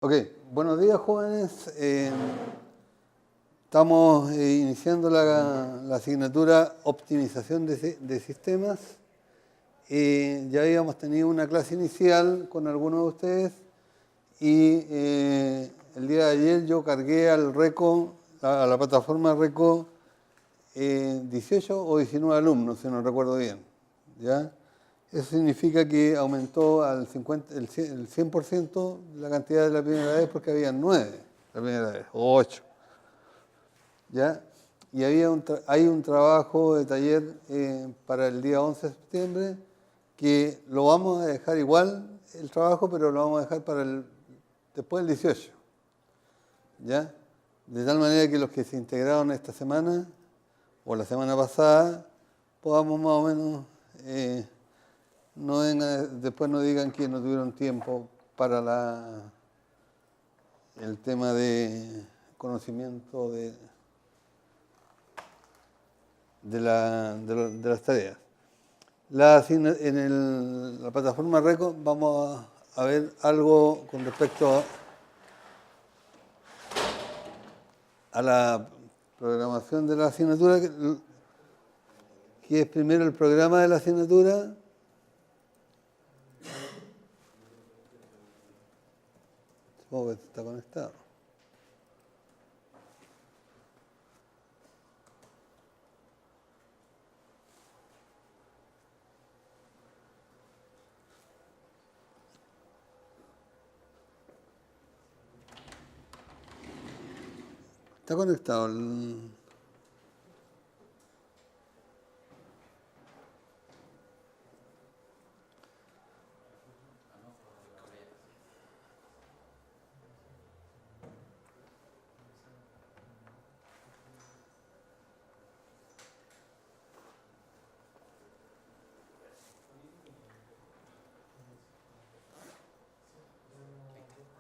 Ok, buenos días jóvenes. Estamos iniciando la asignatura Optimización de Sistemas. Ya habíamos tenido una clase inicial con algunos de ustedes y el día de ayer yo cargué al RECO, a la plataforma RECO, 18 o 19 alumnos, si no recuerdo bien. ¿Ya? Eso significa que aumentó el 100% la cantidad de la primera vez porque había 9 la primera vez, o 8. ¿Ya? Y hay un trabajo de taller para el día 11 de septiembre que lo vamos a dejar igual el trabajo, pero lo vamos a dejar para después del 18. ¿Ya? De tal manera que los que se integraron esta semana o la semana pasada podamos más o menos... después no digan que no tuvieron tiempo para el tema de conocimiento de las tareas. En la plataforma RECO vamos a ver algo con respecto a la programación de la asignatura, que es primero el programa de la asignatura. Supongo que está conectado. Está conectado.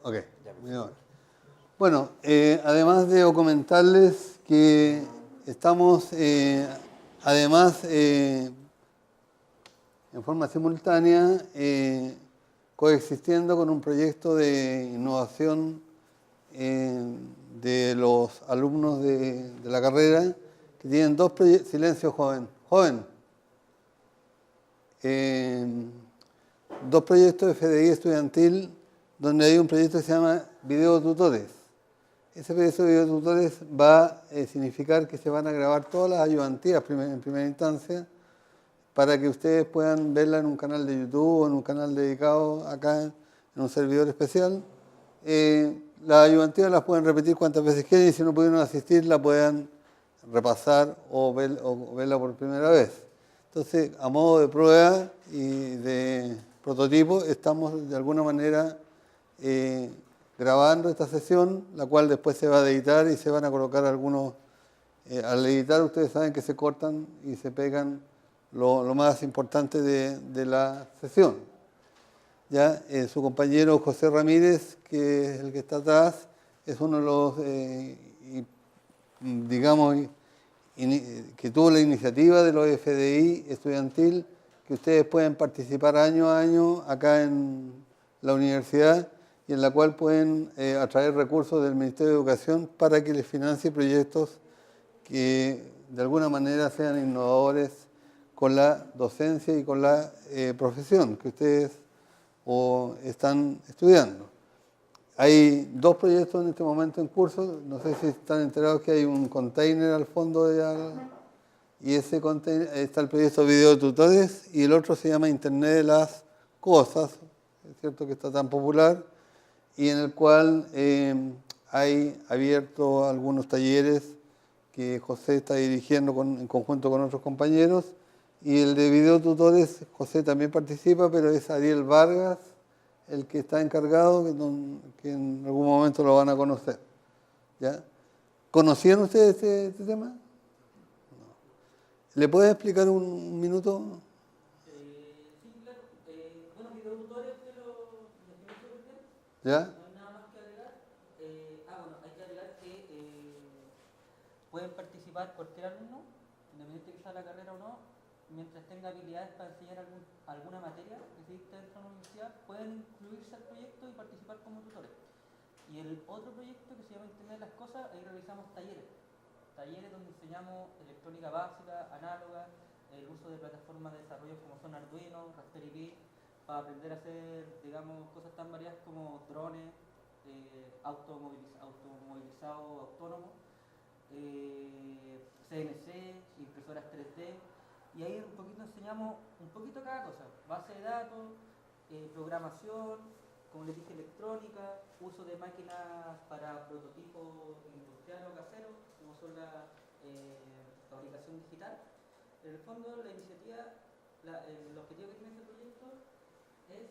Ok, bueno, además de comentarles que estamos, además, en forma simultánea, coexistiendo con un proyecto de innovación de los alumnos de la carrera, que tienen dos proyectos. Silencio, joven. Joven. Dos proyectos de FDI estudiantil, donde hay un proyecto que se llama Videotutores. Ese proyecto de videotutores va a significar que se van a grabar todas las ayudantías en primera instancia para que ustedes puedan verla en un canal de YouTube o en un canal dedicado acá en un servidor especial. Las ayudantías las pueden repetir cuantas veces quieran y si no pudieron asistir la puedan repasar o verla por primera vez. Entonces, a modo de prueba y de prototipo, estamos de alguna manera grabando esta sesión, la cual después se va a editar y se van a colocar algunos... al editar ustedes saben que se cortan y se pegan lo más importante de la sesión. ¿Ya? Su compañero José Ramírez, que es el que está atrás, es uno de los, digamos, que tuvo la iniciativa de los FDI estudiantil, que ustedes pueden participar año a año acá en la universidad y en la cual pueden atraer recursos del Ministerio de Educación para que les financie proyectos que de alguna manera sean innovadores con la docencia y con la profesión que ustedes están estudiando. Hay dos proyectos en este momento en curso, no sé si están enterados que hay un container al fondo y ese container está el proyecto Videotutores y el otro se llama Internet de las Cosas, es cierto que está tan popular, y en el cual hay abierto algunos talleres que José está dirigiendo en conjunto con otros compañeros, y el de Videotutores, José también participa, pero es Ariel Vargas el que está encargado, que en algún momento lo van a conocer. ¿Ya? ¿Conocían ustedes este tema? No. ¿Le puedes explicar un minuto? Sí, claro. Bueno, Videotutores de los ¿Ya? no hay nada más que agregar. Bueno, hay que agregar que pueden participar cualquier alumno, independiente que sea la carrera o no, mientras tenga habilidades para enseñar alguna materia que se dicta dentro de la universidad, pueden incluirse al proyecto y participar como tutores. Y el otro proyecto que se llama Internet de las Cosas, ahí realizamos talleres. Talleres donde enseñamos electrónica básica, análoga, el uso de plataformas de desarrollo como son Arduino, Raspberry Pi, para aprender a hacer, digamos, cosas tan variadas como drones, automovilizados autónomos, CNC, impresoras 3D, y ahí un poquito enseñamos un poquito cada cosa, base de datos, programación, como les dije, electrónica, uso de máquinas para prototipos industriales o caseros, como son la fabricación digital. En el fondo, la iniciativa, el objetivo que tiene este proyecto es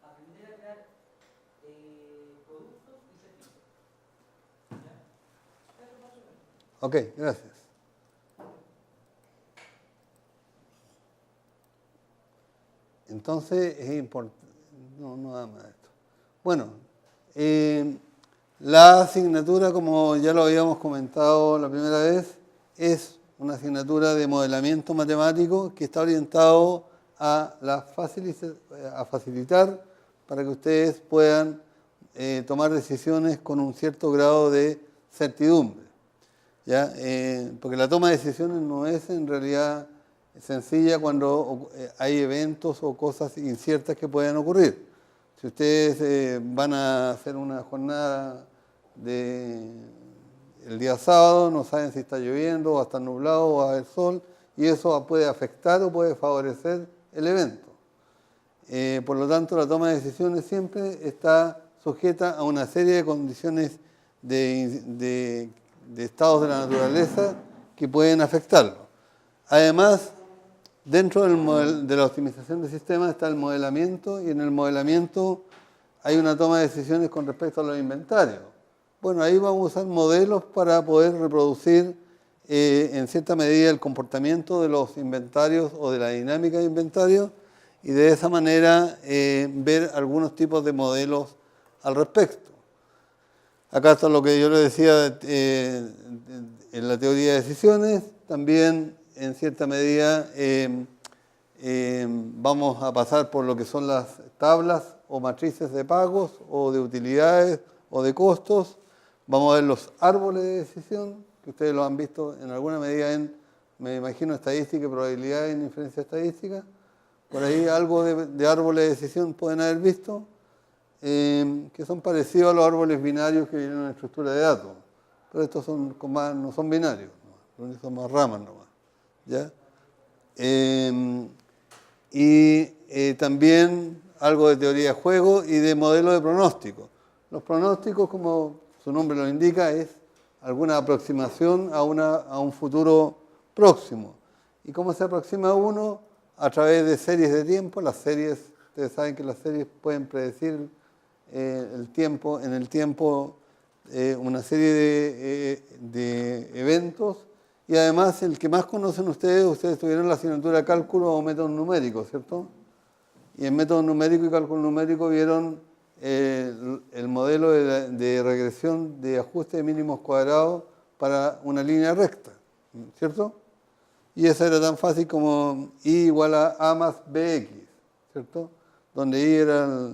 aprender a crear productos y servicios. ¿Ya? Eso más o menos. Ok, gracias. Entonces es importante, no nada más esto. Bueno, la asignatura, como ya lo habíamos comentado la primera vez, es una asignatura de modelamiento matemático que está orientado a facilitar para que ustedes puedan tomar decisiones con un cierto grado de certidumbre, ¿ya? Porque la toma de decisiones no es en realidad sencilla cuando hay eventos o cosas inciertas que pueden ocurrir. Si ustedes van a hacer una jornada el día sábado, no saben si está lloviendo, va a estar nublado o va a haber sol, y eso puede afectar o puede favorecer el evento. Por lo tanto, la toma de decisiones siempre está sujeta a una serie de condiciones de estados de la naturaleza que pueden afectarlo. Además, dentro de la optimización de sistemas está el modelamiento, y en el modelamiento hay una toma de decisiones con respecto a los inventarios. Bueno, ahí vamos a usar modelos para poder reproducir en cierta medida el comportamiento de los inventarios o de la dinámica de inventarios, y de esa manera ver algunos tipos de modelos al respecto. Acá está lo que yo le decía en la teoría de decisiones. También, en cierta medida, vamos a pasar por lo que son las tablas o matrices de pagos o de utilidades o de costos. Vamos a ver los árboles de decisión, que ustedes lo han visto en alguna medida en, me imagino, estadística y probabilidad en inferencia estadística. Por ahí algo de árboles de decisión pueden haber visto, que son parecidos a los árboles binarios que vienen en una estructura de datos. Pero estos no son binarios, ¿no? Son más ramas nomás, ¿ya? También algo de teoría de juego y de modelo de pronóstico. Los pronósticos, como su nombre lo indica, es alguna aproximación a un futuro próximo. ¿Y cómo se aproxima uno? A través de series de tiempo. Las series, ustedes saben que las series pueden predecir en el tiempo una serie de eventos. Y además, el que más conocen ustedes tuvieron la asignatura de cálculo o métodos numéricos, ¿cierto? Y en método numérico y cálculo numérico vieron el modelo de regresión de ajuste de mínimos cuadrados para una línea recta, ¿cierto? Y eso era tan fácil como I igual a A más BX, ¿cierto? Donde I era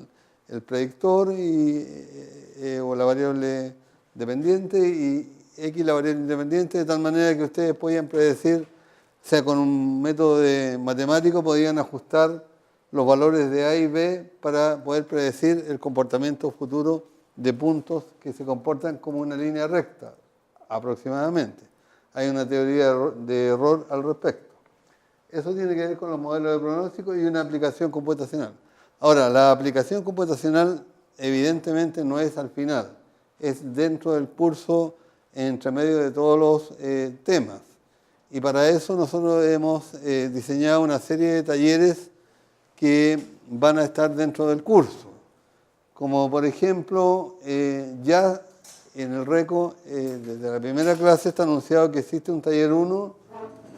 el predictor o la variable dependiente y X la variable independiente, de tal manera que ustedes podían predecir, o sea, con un método matemático podían ajustar los valores de A y B para poder predecir el comportamiento futuro de puntos que se comportan como una línea recta, aproximadamente. Hay una teoría de error al respecto. Eso tiene que ver con los modelos de pronóstico y una aplicación computacional. Ahora, la aplicación computacional evidentemente no es al final, es dentro del curso entre medio de todos los temas. Y para eso nosotros hemos diseñado una serie de talleres que van a estar dentro del curso. Como por ejemplo, ya en el RECO, desde la primera clase está anunciado que existe un taller 1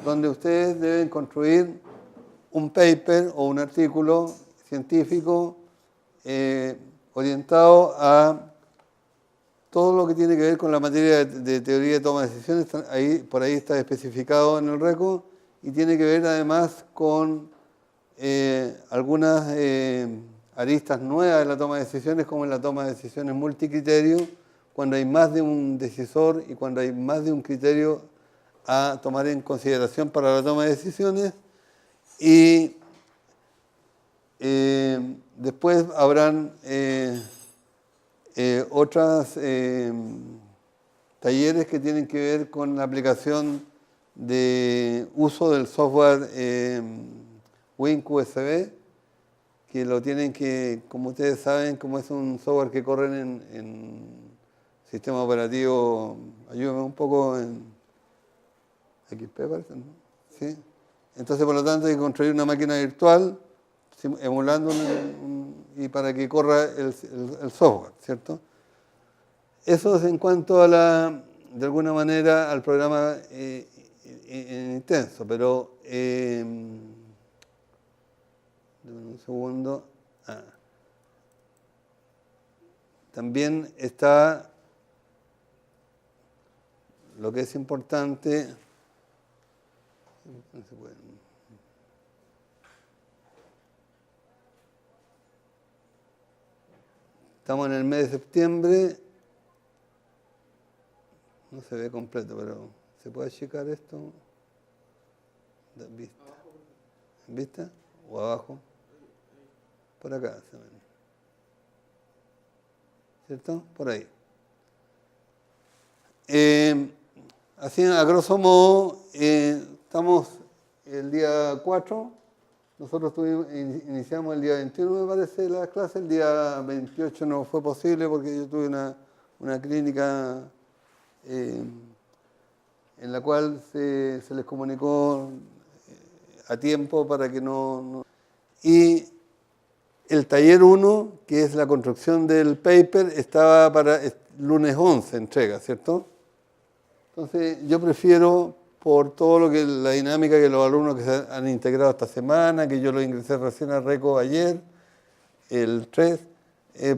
donde ustedes deben construir un paper o un artículo científico orientado a todo lo que tiene que ver con la materia de teoría de toma de decisiones. Por ahí está especificado en el RECO, y tiene que ver además con algunas aristas nuevas de la toma de decisiones, como en la toma de decisiones multicriterio, cuando hay más de un decisor y cuando hay más de un criterio a tomar en consideración para la toma de decisiones. Y después habrán otros talleres que tienen que ver con la aplicación de uso del software WinQSB, que lo tienen que, como ustedes saben, como es un software que corre en sistema operativo, ayúdame un poco, en XP parece, ¿no? ¿Sí? Entonces, por lo tanto, hay que construir una máquina virtual emulando y para que corra el software, ¿cierto? Eso es en cuanto a de alguna manera, al programa intenso, pero un segundo. También está lo que es importante. No se puede. Estamos en el mes de septiembre. No se ve completo, pero ¿se puede checar esto? ¿Vista? ¿Vista? ¿O abajo? Por acá se ven. ¿Cierto? Por ahí. Así, a grosso modo, estamos el día 4. Nosotros iniciamos el día 21, me parece, las clases. El día 28 no fue posible porque yo tuve una clínica en la cual se les comunicó a tiempo para que no. Y el taller 1, que es la construcción del paper, estaba para lunes 11 entrega, ¿cierto? Entonces yo prefiero, por todo lo que la dinámica que los alumnos que se han integrado esta semana, que yo lo ingresé recién a RECO ayer, el 3,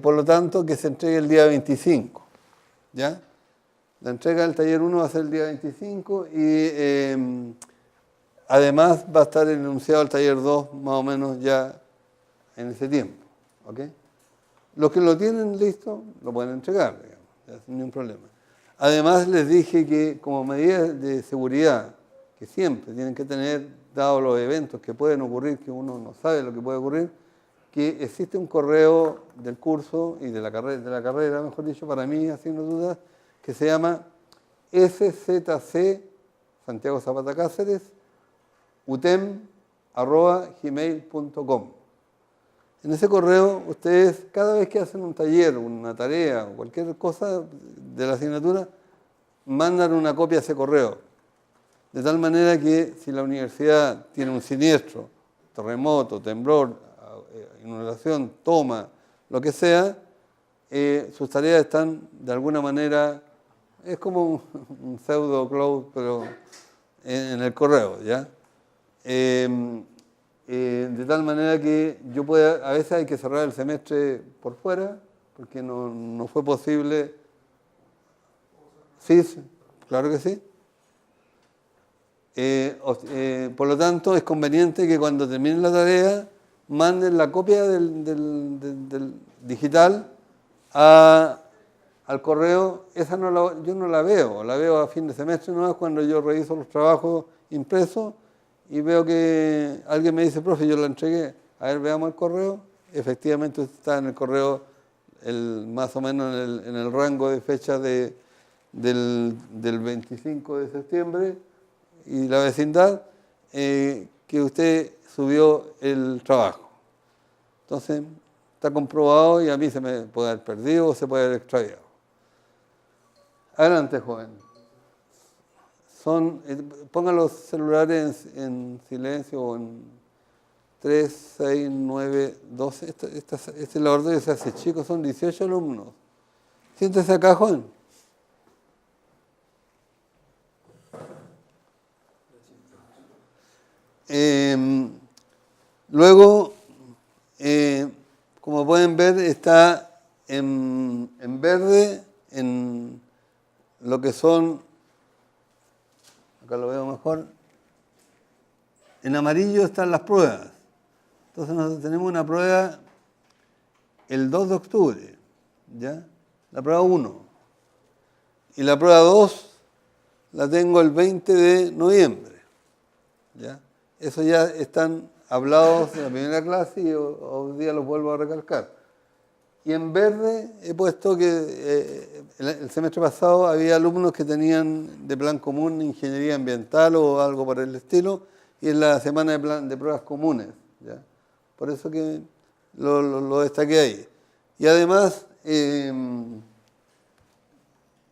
por lo tanto que se entregue el día 25, ¿ya? La entrega del taller 1 va a ser el día 25 y además va a estar enunciado el taller 2 más o menos ya en ese tiempo, ¿ok? Los que lo tienen listo lo pueden entregar, digamos, sin ningún problema. Además les dije que como medida de seguridad que siempre tienen que tener, dados los eventos que pueden ocurrir, que uno no sabe lo que puede ocurrir, que existe un correo del curso y de la carrera, mejor dicho, para mí, así no dudas, que se llama SZC Santiago Zapata Cáceres utem@gmail.com. En ese correo, ustedes cada vez que hacen un taller, una tarea o cualquier cosa de la asignatura, mandan una copia a ese correo. De tal manera que si la universidad tiene un siniestro, terremoto, temblor, inundación, toma, lo que sea, sus tareas están de alguna manera, es como un pseudo cloud, pero en el correo, ¿ya? De tal manera que yo pueda, a veces hay que cerrar el semestre por fuera, porque no fue posible. Sí, claro que sí. Por lo tanto, es conveniente que cuando terminen la tarea manden la copia del digital al correo. Esa yo no la veo a fin de semestre, no es cuando yo reviso los trabajos impresos y veo que alguien me dice, profe, yo la entregué. A ver, veamos el correo. Efectivamente está en el correo más o menos en el rango de fecha del 25 de septiembre y la vecindad, que usted subió el trabajo. Entonces, está comprobado y a mí se me puede haber perdido o se puede haber extraviado. Adelante, joven. Pongan los celulares en silencio o en 3, 6, 9, 12. Este es el orden que se hace, chicos, son 18 alumnos. Siéntese acá, joven. Luego, como pueden ver, está en verde, en lo que son, acá lo veo mejor, en amarillo están las pruebas. Entonces nosotros tenemos una prueba el 2 de octubre, ¿ya? La prueba 1. Y la prueba 2 la tengo el 20 de noviembre, ¿ya? Eso ya están hablados en la primera clase y hoy día los vuelvo a recalcar. Y en verde he puesto que el semestre pasado había alumnos que tenían de plan común ingeniería ambiental o algo por el estilo, y en la semana de pruebas comunes, ¿ya? Por eso que lo destaqué ahí. Y además,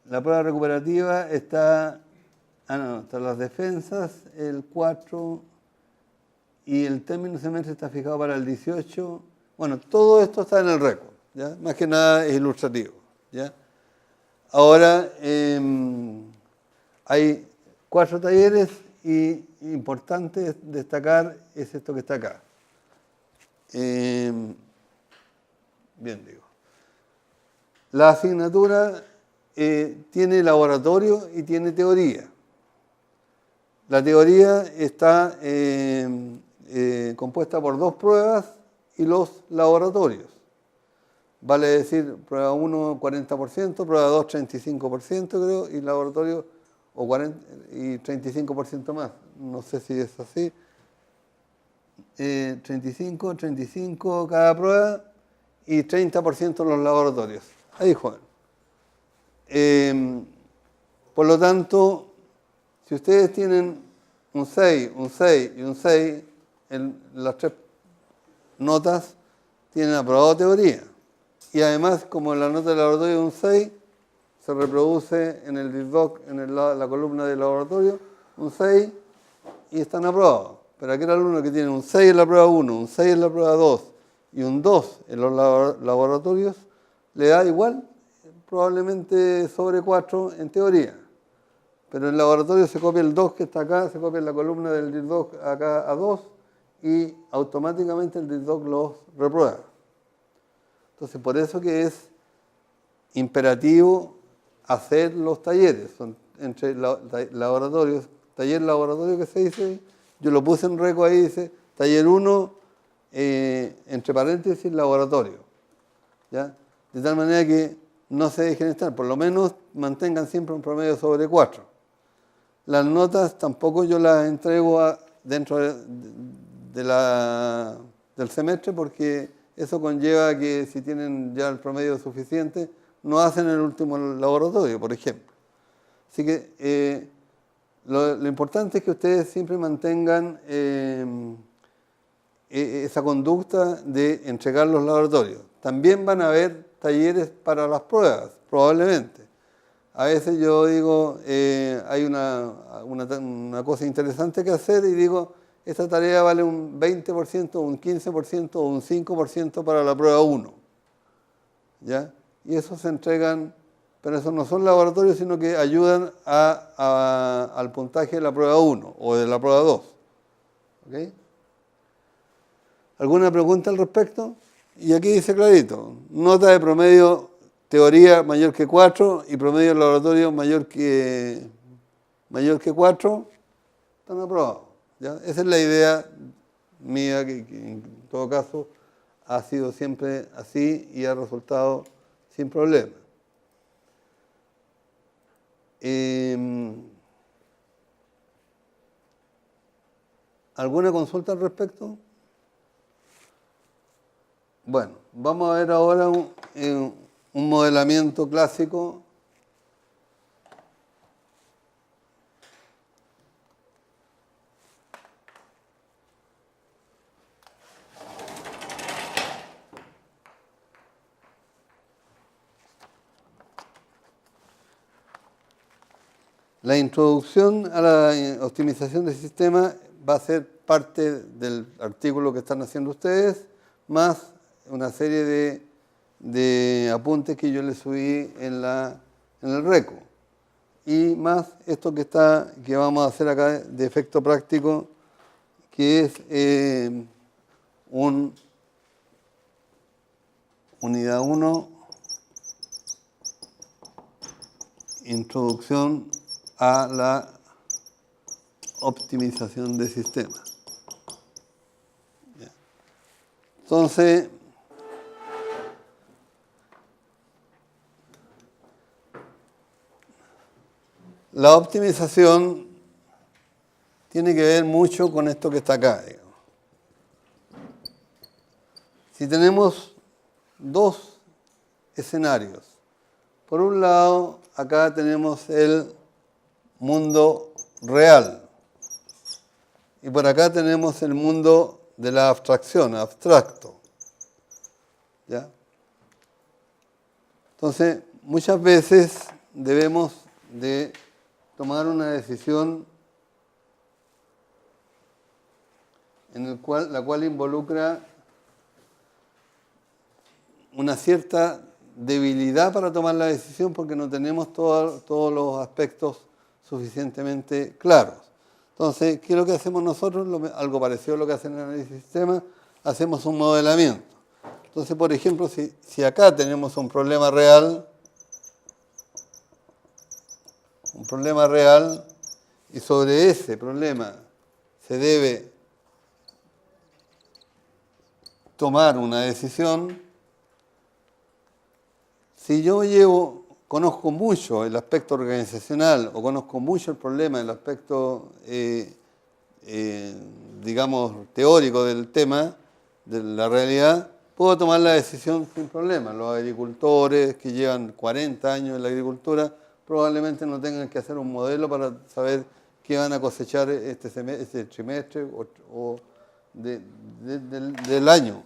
la prueba recuperativa está están las defensas, el 4, y el término semestre está fijado para el 18. Bueno, todo esto está en el récord, ¿ya? Más que nada es ilustrativo, ¿ya? Ahora, hay 4 talleres y importante destacar es esto que está acá. Bien, digo. La asignatura tiene laboratorio y tiene teoría. La teoría está compuesta por 2 pruebas y los laboratorios. Vale decir, prueba 1, 40%, prueba 2, 35%, creo, y laboratorio y 35% más. No sé si es así. 35 cada prueba y 30% los laboratorios. Ahí juegan. Por lo tanto, si ustedes tienen un 6, un 6 y un 6 en las 3 notas, tienen aprobado teoría. Y además, como la nota del laboratorio es un 6, se reproduce en el DIRDOC, en la columna del laboratorio, un 6 y están aprobados. Pero aquel alumno que tiene un 6 en la prueba 1, un 6 en la prueba 2 y un 2 en los laboratorios, le da igual, probablemente sobre 4 en teoría. Pero en el laboratorio se copia el 2 que está acá, se copia en la columna del DIRDOC acá a 2 y automáticamente el DIRDOC los reprueba. Entonces, por eso que es imperativo hacer los talleres. Son entre laboratorios, taller-laboratorio que se dice, yo lo puse en récord ahí, dice taller 1, entre paréntesis, laboratorio, ¿ya? De tal manera que no se dejen estar, por lo menos mantengan siempre un promedio sobre 4. Las notas tampoco yo las entrego dentro del semestre porque eso conlleva que si tienen ya el promedio suficiente, no hacen el último laboratorio, por ejemplo. Así que lo importante es que ustedes siempre mantengan esa conducta de entregar los laboratorios. También van a haber talleres para las pruebas, probablemente. A veces yo digo, hay una cosa interesante que hacer y digo, esta tarea vale un 20%, un 15% o un 5% para la prueba 1. ¿Ya? Y esos se entregan, pero esos no son laboratorios, sino que ayudan al puntaje de la prueba 1 o de la prueba 2. ¿Okay? ¿Alguna pregunta al respecto? Y aquí dice clarito, nota de promedio teoría mayor que 4 y promedio laboratorio mayor que 4, están aprobados. ¿Ya? Esa es la idea mía, que en todo caso ha sido siempre así y ha resultado sin problema. ¿Alguna consulta al respecto? Bueno, vamos a ver ahora un modelamiento clásico. La introducción a la optimización del sistema va a ser parte del artículo que están haciendo ustedes, más una serie de apuntes que yo les subí en el RECO. Y más esto que vamos a hacer acá de efecto práctico, que es unidad 1, introducción a la optimización de sistemas. Entonces, la optimización tiene que ver mucho con esto que está acá, digamos. Si tenemos dos escenarios, por un lado, acá tenemos el mundo real y por acá tenemos el mundo de la abstracción, abstracto. ¿Ya? Entonces, muchas veces debemos de tomar una decisión en la cual involucra una cierta debilidad para tomar la decisión porque no tenemos todos los aspectos suficientemente claros. Entonces, ¿qué es lo que hacemos nosotros? Algo parecido a lo que hacen en el análisis de sistemas, hacemos un modelamiento. Entonces, por ejemplo, si acá tenemos un problema real, y sobre ese problema se debe tomar una decisión, si yo conozco mucho el aspecto organizacional o conozco mucho el problema, el aspecto, digamos, teórico del tema, de la realidad, puedo tomar la decisión sin problema. Los agricultores que llevan 40 años en la agricultura probablemente no tengan que hacer un modelo para saber qué van a cosechar este trimestre o del año.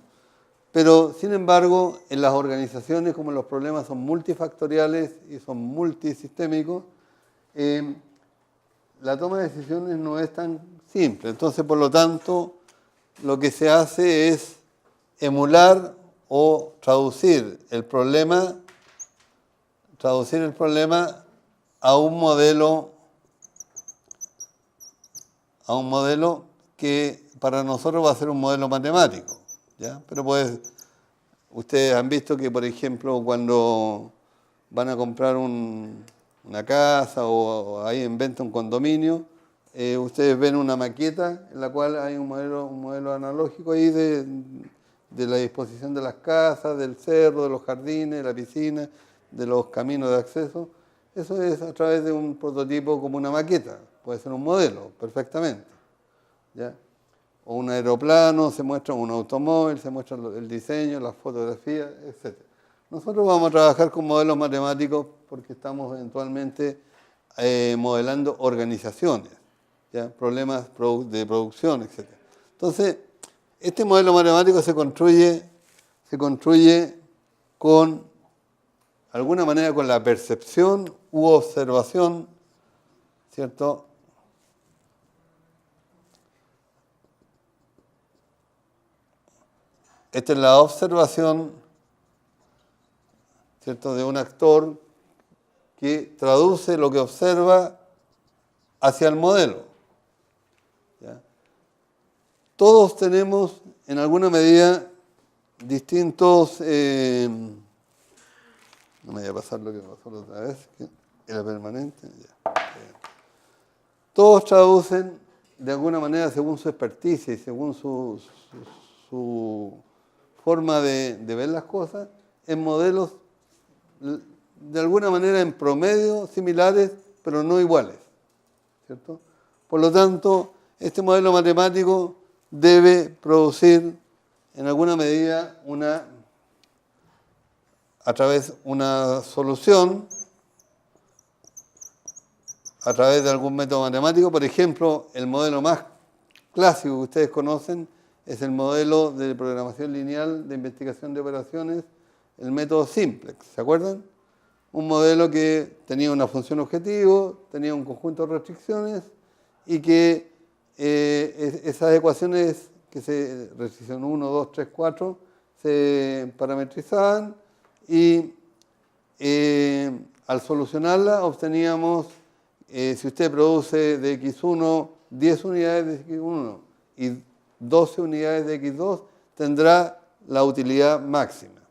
Pero, sin embargo, en las organizaciones, como los problemas son multifactoriales y son multisistémicos, la toma de decisiones no es tan simple. Entonces, por lo tanto, lo que se hace es emular o traducir el problema a un modelo que para nosotros va a ser un modelo matemático. ¿Ya? Pero ustedes han visto que, por ejemplo, cuando van a comprar una casa o ahí en venta un condominio, ustedes ven una maqueta en la cual hay un modelo analógico ahí de la disposición de las casas, del cerro, de los jardines, de la piscina, de los caminos de acceso. Eso es a través de un prototipo como una maqueta, puede ser un modelo perfectamente. ¿Ya? O un aeroplano, se muestra un automóvil, se muestra el diseño, las fotografías, etc. Nosotros vamos a trabajar con modelos matemáticos porque estamos eventualmente modelando organizaciones, ¿ya? Problemas de producción, etc. Entonces, este modelo matemático se construye con, de alguna manera, con la percepción u observación, ¿cierto?, esta es la observación, ¿cierto?, de un actor que traduce lo que observa hacia el modelo. ¿Ya? Todos tenemos, en alguna medida, distintos... no me voy a pasar lo que pasó la otra vez, que era permanente. Ya. Todos traducen, de alguna manera, según su experticia y según su forma de ver las cosas, en modelos de alguna manera en promedio similares, pero no iguales, ¿cierto? Por lo tanto, este modelo matemático debe producir en alguna medida una solución a través de algún método matemático. Por ejemplo, el modelo más clásico que ustedes conocen es el modelo de programación lineal de investigación de operaciones, el método Simplex, ¿se acuerdan? Un modelo que tenía una función objetivo, tenía un conjunto de restricciones y que esas ecuaciones, restricción 1, 2, 3, 4, se parametrizaban y al solucionarla obteníamos, si usted produce de X1 10 unidades de X1 y 12 unidades de X2, tendrá la utilidad máxima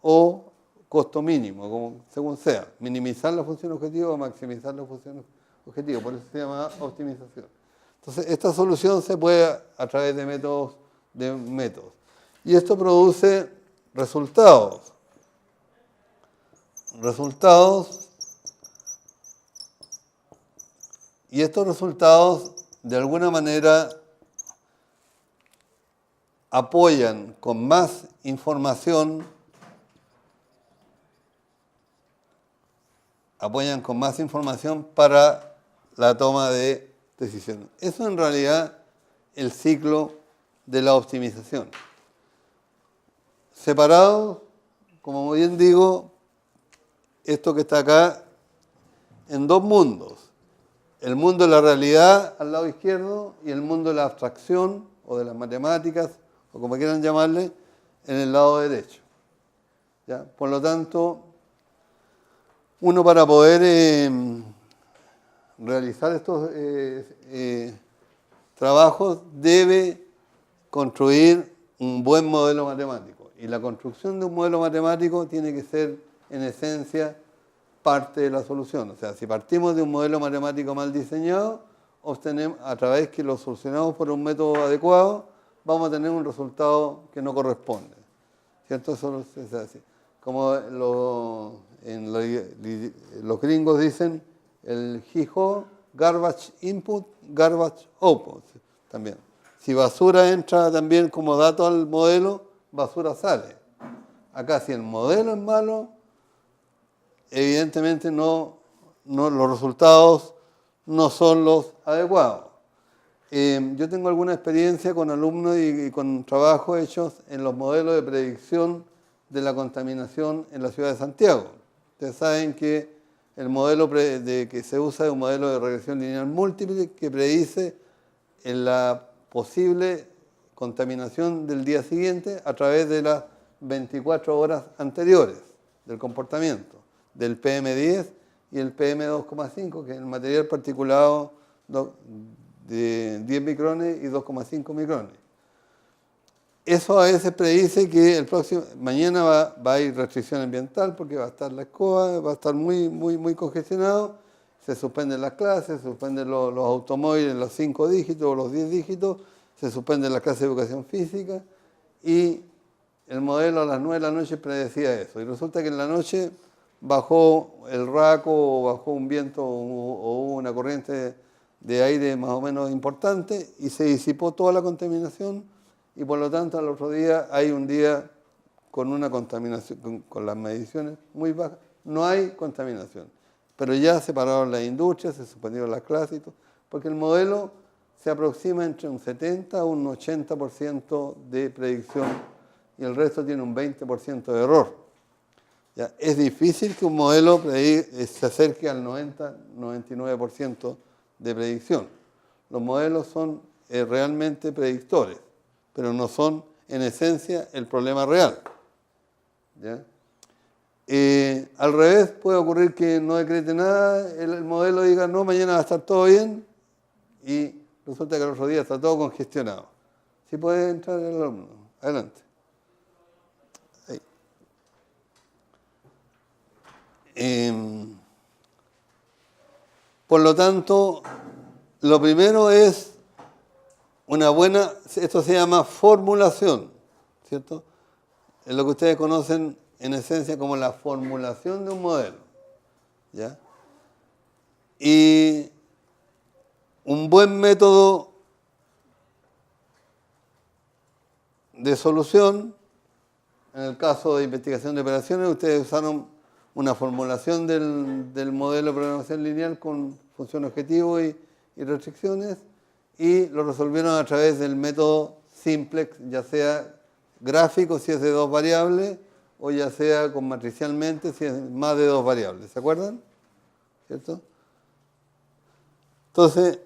o costo mínimo, según sea, minimizar la función objetivo o maximizar la función objetivo, por eso se llama optimización. Entonces, esta solución se puede a través de métodos. Y esto produce resultados Y estos resultados, de alguna manera, apoyan con más información para la toma de decisiones. Eso en realidad el ciclo de la optimización. Separado, como bien digo, esto que está acá, en dos mundos. El mundo de la realidad al lado izquierdo y el mundo de la abstracción o de las matemáticas, o como quieran llamarle, en el lado derecho. ¿Ya? Por lo tanto, uno para poder realizar estos trabajos debe construir un buen modelo matemático. Y la construcción de un modelo matemático tiene que ser, en esencia, parte de la solución. O sea, si partimos de un modelo matemático mal diseñado, obtenemos, a través que lo solucionamos por un método adecuado, vamos a tener un resultado que no corresponde. ¿Cierto? Eso es así. Como los gringos dicen, el GIJO, garbage input, garbage output, también. Si basura entra también como dato al modelo, basura sale. Acá si el modelo es malo, evidentemente los resultados no son los adecuados. Yo tengo alguna experiencia con alumnos y con trabajos hechos en los modelos de predicción de la contaminación en la ciudad de Santiago. Ustedes saben que el modelo que se usa es un modelo de regresión lineal múltiple que predice en la posible contaminación del día siguiente a través de las 24 horas anteriores del comportamiento del PM10 y el PM2,5, que es el material particulado de 10 micrones y 2,5 micrones. Eso a veces predice que mañana va a ir restricción ambiental porque va a estar la escoba, va a estar muy congestionado, se suspenden las clases, se suspenden los automóviles, los 5 dígitos o los 10 dígitos, se suspenden las clases de educación física y el modelo a las 9 de la noche predecía eso. Y resulta que en la noche bajó el raco o bajó un viento o hubo una corriente de aire más o menos importante y se disipó toda la contaminación y por lo tanto al otro día hay un día con una contaminación, con las mediciones muy bajas, no hay contaminación. Pero ya se pararon las industrias, se suspendieron las clases y todo, porque el modelo se aproxima entre un 70 a un 80% de predicción y el resto tiene un 20% de error. ¿Ya? Es difícil que un modelo se acerque al 90-99% de predicción. Los modelos son realmente predictores, pero no son en esencia el problema real. ¿Ya? Al revés, puede ocurrir que no decrete nada, el modelo diga, no, mañana va a estar todo bien, y resulta que el otro día está todo congestionado. ¿Sí puede entrar el alumno? Adelante. Ahí. Por lo tanto, lo primero es esto se llama formulación, ¿cierto? Es lo que ustedes conocen en esencia como la formulación de un modelo, ¿ya? Y un buen método de solución, en el caso de investigación de operaciones, ustedes usaron una formulación del modelo de programación lineal con función objetivo y restricciones y lo resolvieron a través del método simplex, ya sea gráfico si es de 2 variables o ya sea con matricialmente si es más de 2 variables. ¿Se acuerdan? ¿Cierto? Entonces,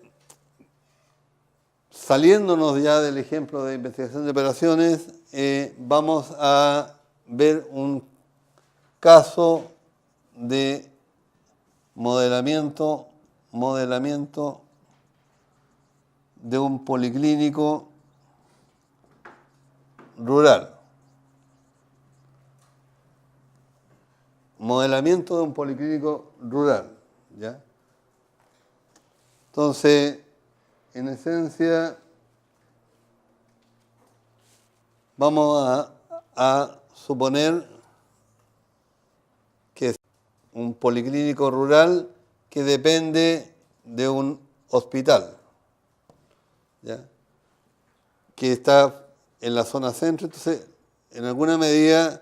saliéndonos ya del ejemplo de investigación de operaciones, vamos a ver un caso de modelamiento de un policlínico rural. Modelamiento de un policlínico rural, ¿ya? Entonces, en esencia, vamos a suponer que es un policlínico rural que depende de un hospital, ¿ya? Que está en la zona centro. Entonces, en alguna medida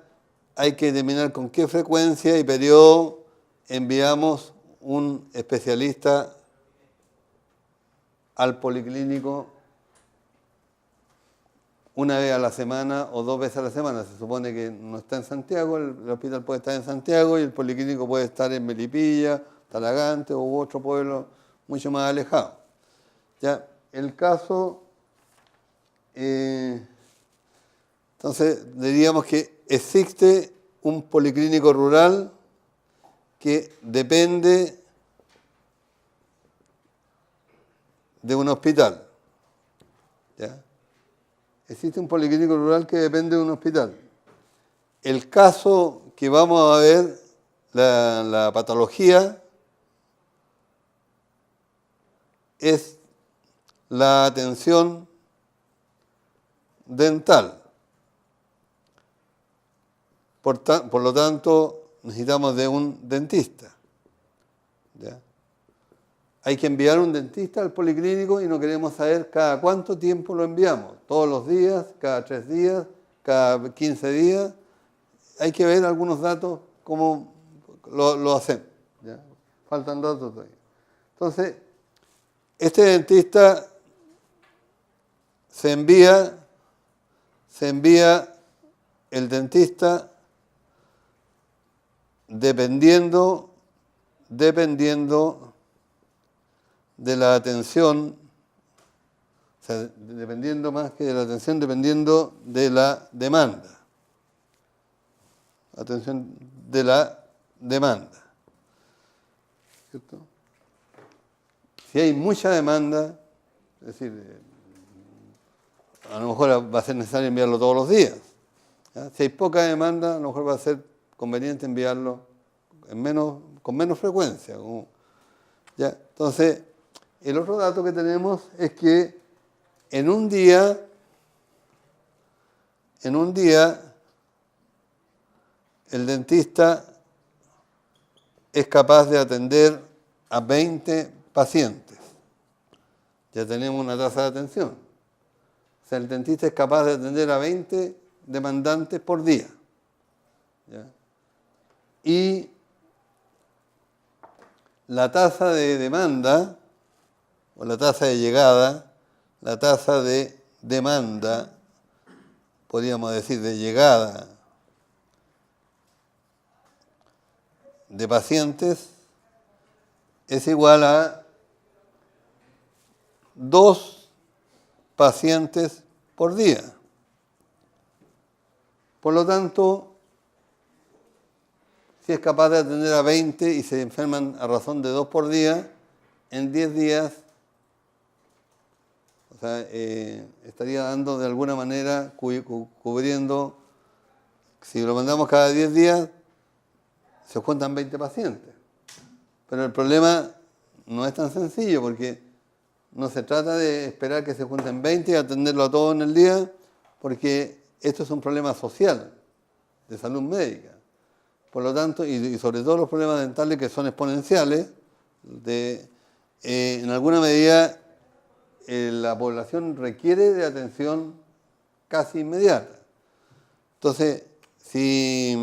hay que determinar con qué frecuencia y periodo enviamos un especialista al policlínico una vez a la semana o 2 veces a la semana. Se supone que no está en Santiago, el hospital puede estar en Santiago y el policlínico puede estar en Melipilla, Talagante u otro pueblo mucho más alejado. Ya, el caso, entonces diríamos que existe un policlínico rural que depende de un hospital. ¿Ya? Existe un policlínico rural que depende de un hospital. El caso que vamos a ver, la patología, es la atención dental. Por lo tanto, necesitamos de un dentista. ¿Ya? Hay que enviar un dentista al policlínico y no queremos saber cada cuánto tiempo lo enviamos. Todos los días, cada 3 días, cada 15 días. Hay que ver algunos datos, cómo lo hacemos. ¿Ya? Faltan datos todavía. Entonces, este dentista se envía el dentista dependiendo de la atención, o sea, dependiendo más que de la atención, dependiendo de la demanda. Atención de la demanda. ¿Cierto? Si hay mucha demanda, es decir, a lo mejor va a ser necesario enviarlo todos los días. ¿Ya? Si hay poca demanda, a lo mejor va a ser conveniente enviarlo con menos frecuencia. ¿Ya? Entonces, el otro dato que tenemos es que en un día el dentista es capaz de atender a 20 pacientes. Ya tenemos una tasa de atención. O sea, el dentista es capaz de atender a 20 demandantes por día. ¿Ya? Y la tasa de demanda, o la tasa de llegada, la tasa de demanda, podríamos decir de llegada de pacientes, es igual a 2 pacientes por día. Por lo tanto, si es capaz de atender a 20 y se enferman a razón de 2 por día, en 10 días, o sea, estaría dando de alguna manera, cubriendo, si lo mandamos cada 10 días, se juntan 20 pacientes. Pero el problema no es tan sencillo, porque no se trata de esperar que se junten 20 y atenderlo a todos en el día, porque esto es un problema social, de salud médica. Por lo tanto, y sobre todo los problemas dentales que son exponenciales, en alguna medida la población requiere de atención casi inmediata. Entonces, si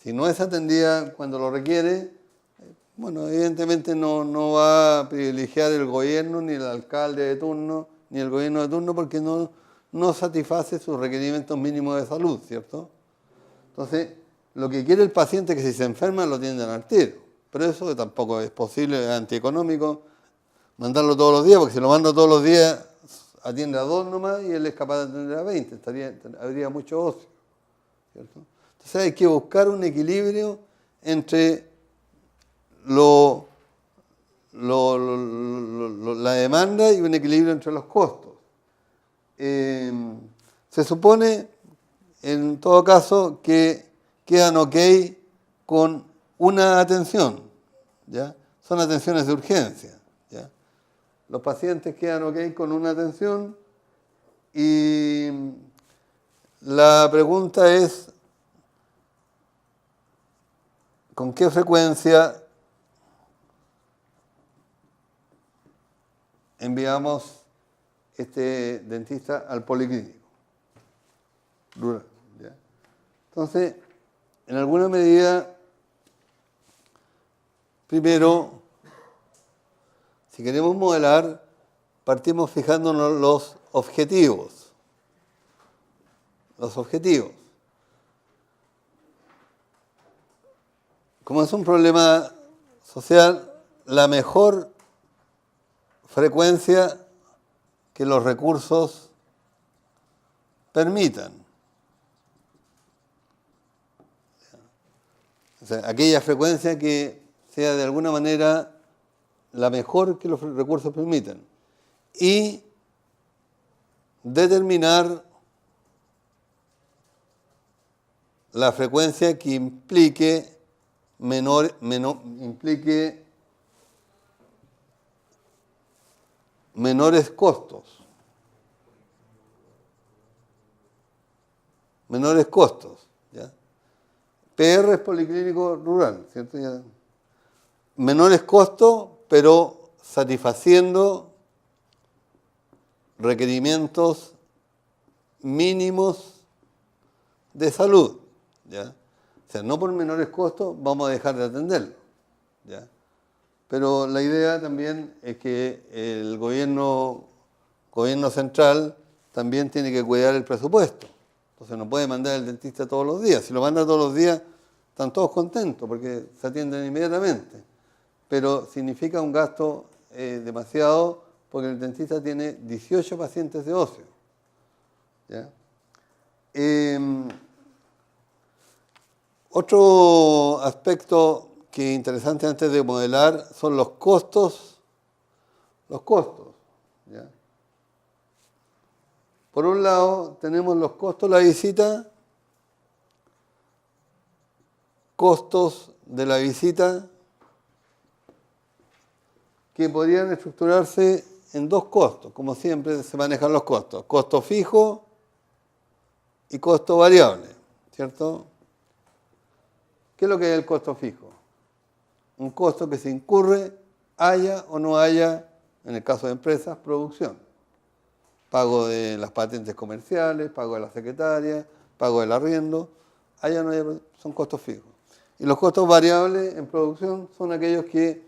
no es atendida cuando lo requiere, bueno, evidentemente no va a privilegiar el gobierno, ni el alcalde de turno, ni el gobierno de turno, porque no satisface sus requerimientos mínimos de salud, ¿cierto? Entonces, lo que quiere el paciente es que si se enferma lo atiendan al tiro. Pero eso tampoco es posible, es antieconómico, mandarlo todos los días, porque si lo manda todos los días, atiende a 2 nomás y él es capaz de atender a 20, habría mucho ocio, ¿cierto? Entonces hay que buscar un equilibrio entre la demanda y un equilibrio entre los costos. Se supone, en todo caso, que quedan ok con una atención, ¿ya? Son atenciones de urgencia, ¿ya? Los pacientes quedan ok con una atención y la pregunta es ¿con qué frecuencia enviamos este dentista al policlínico rural, ¿ya? Entonces, en alguna medida, primero, si queremos modelar, partimos fijándonos los objetivos. Los objetivos. Como es un problema social, la mejor frecuencia que los recursos permitan. O sea, aquella frecuencia que sea de alguna manera la mejor que los recursos permitan. Y determinar la frecuencia que implique menores costos. Menores costos, ¿ya? PR es policlínico rural, ¿cierto? Ya. Menores costos, pero satisfaciendo requerimientos mínimos de salud, ¿ya? O sea, no por menores costos vamos a dejar de atenderlo, ¿ya? Pero la idea también es que el gobierno central también tiene que cuidar el presupuesto. Entonces no puede mandar al dentista todos los días. Si lo manda todos los días, están todos contentos porque se atienden inmediatamente. Pero significa un gasto demasiado porque el dentista tiene 18 pacientes de ocio, ¿ya? Otro aspecto que es interesante antes de modelar son los costos. Los costos, ¿ya? Por un lado tenemos los costos de la visita, costos de la visita que podrían estructurarse en dos costos, como siempre se manejan los costos, costo fijo y costo variable, ¿cierto? ¿Qué es lo que es el costo fijo? Un costo que se incurre, haya o no haya, en el caso de empresas, producción. Pago de las patentes comerciales, pago de la secretaria, pago del arriendo, haya o no haya, son costos fijos. Y los costos variables en producción son aquellos que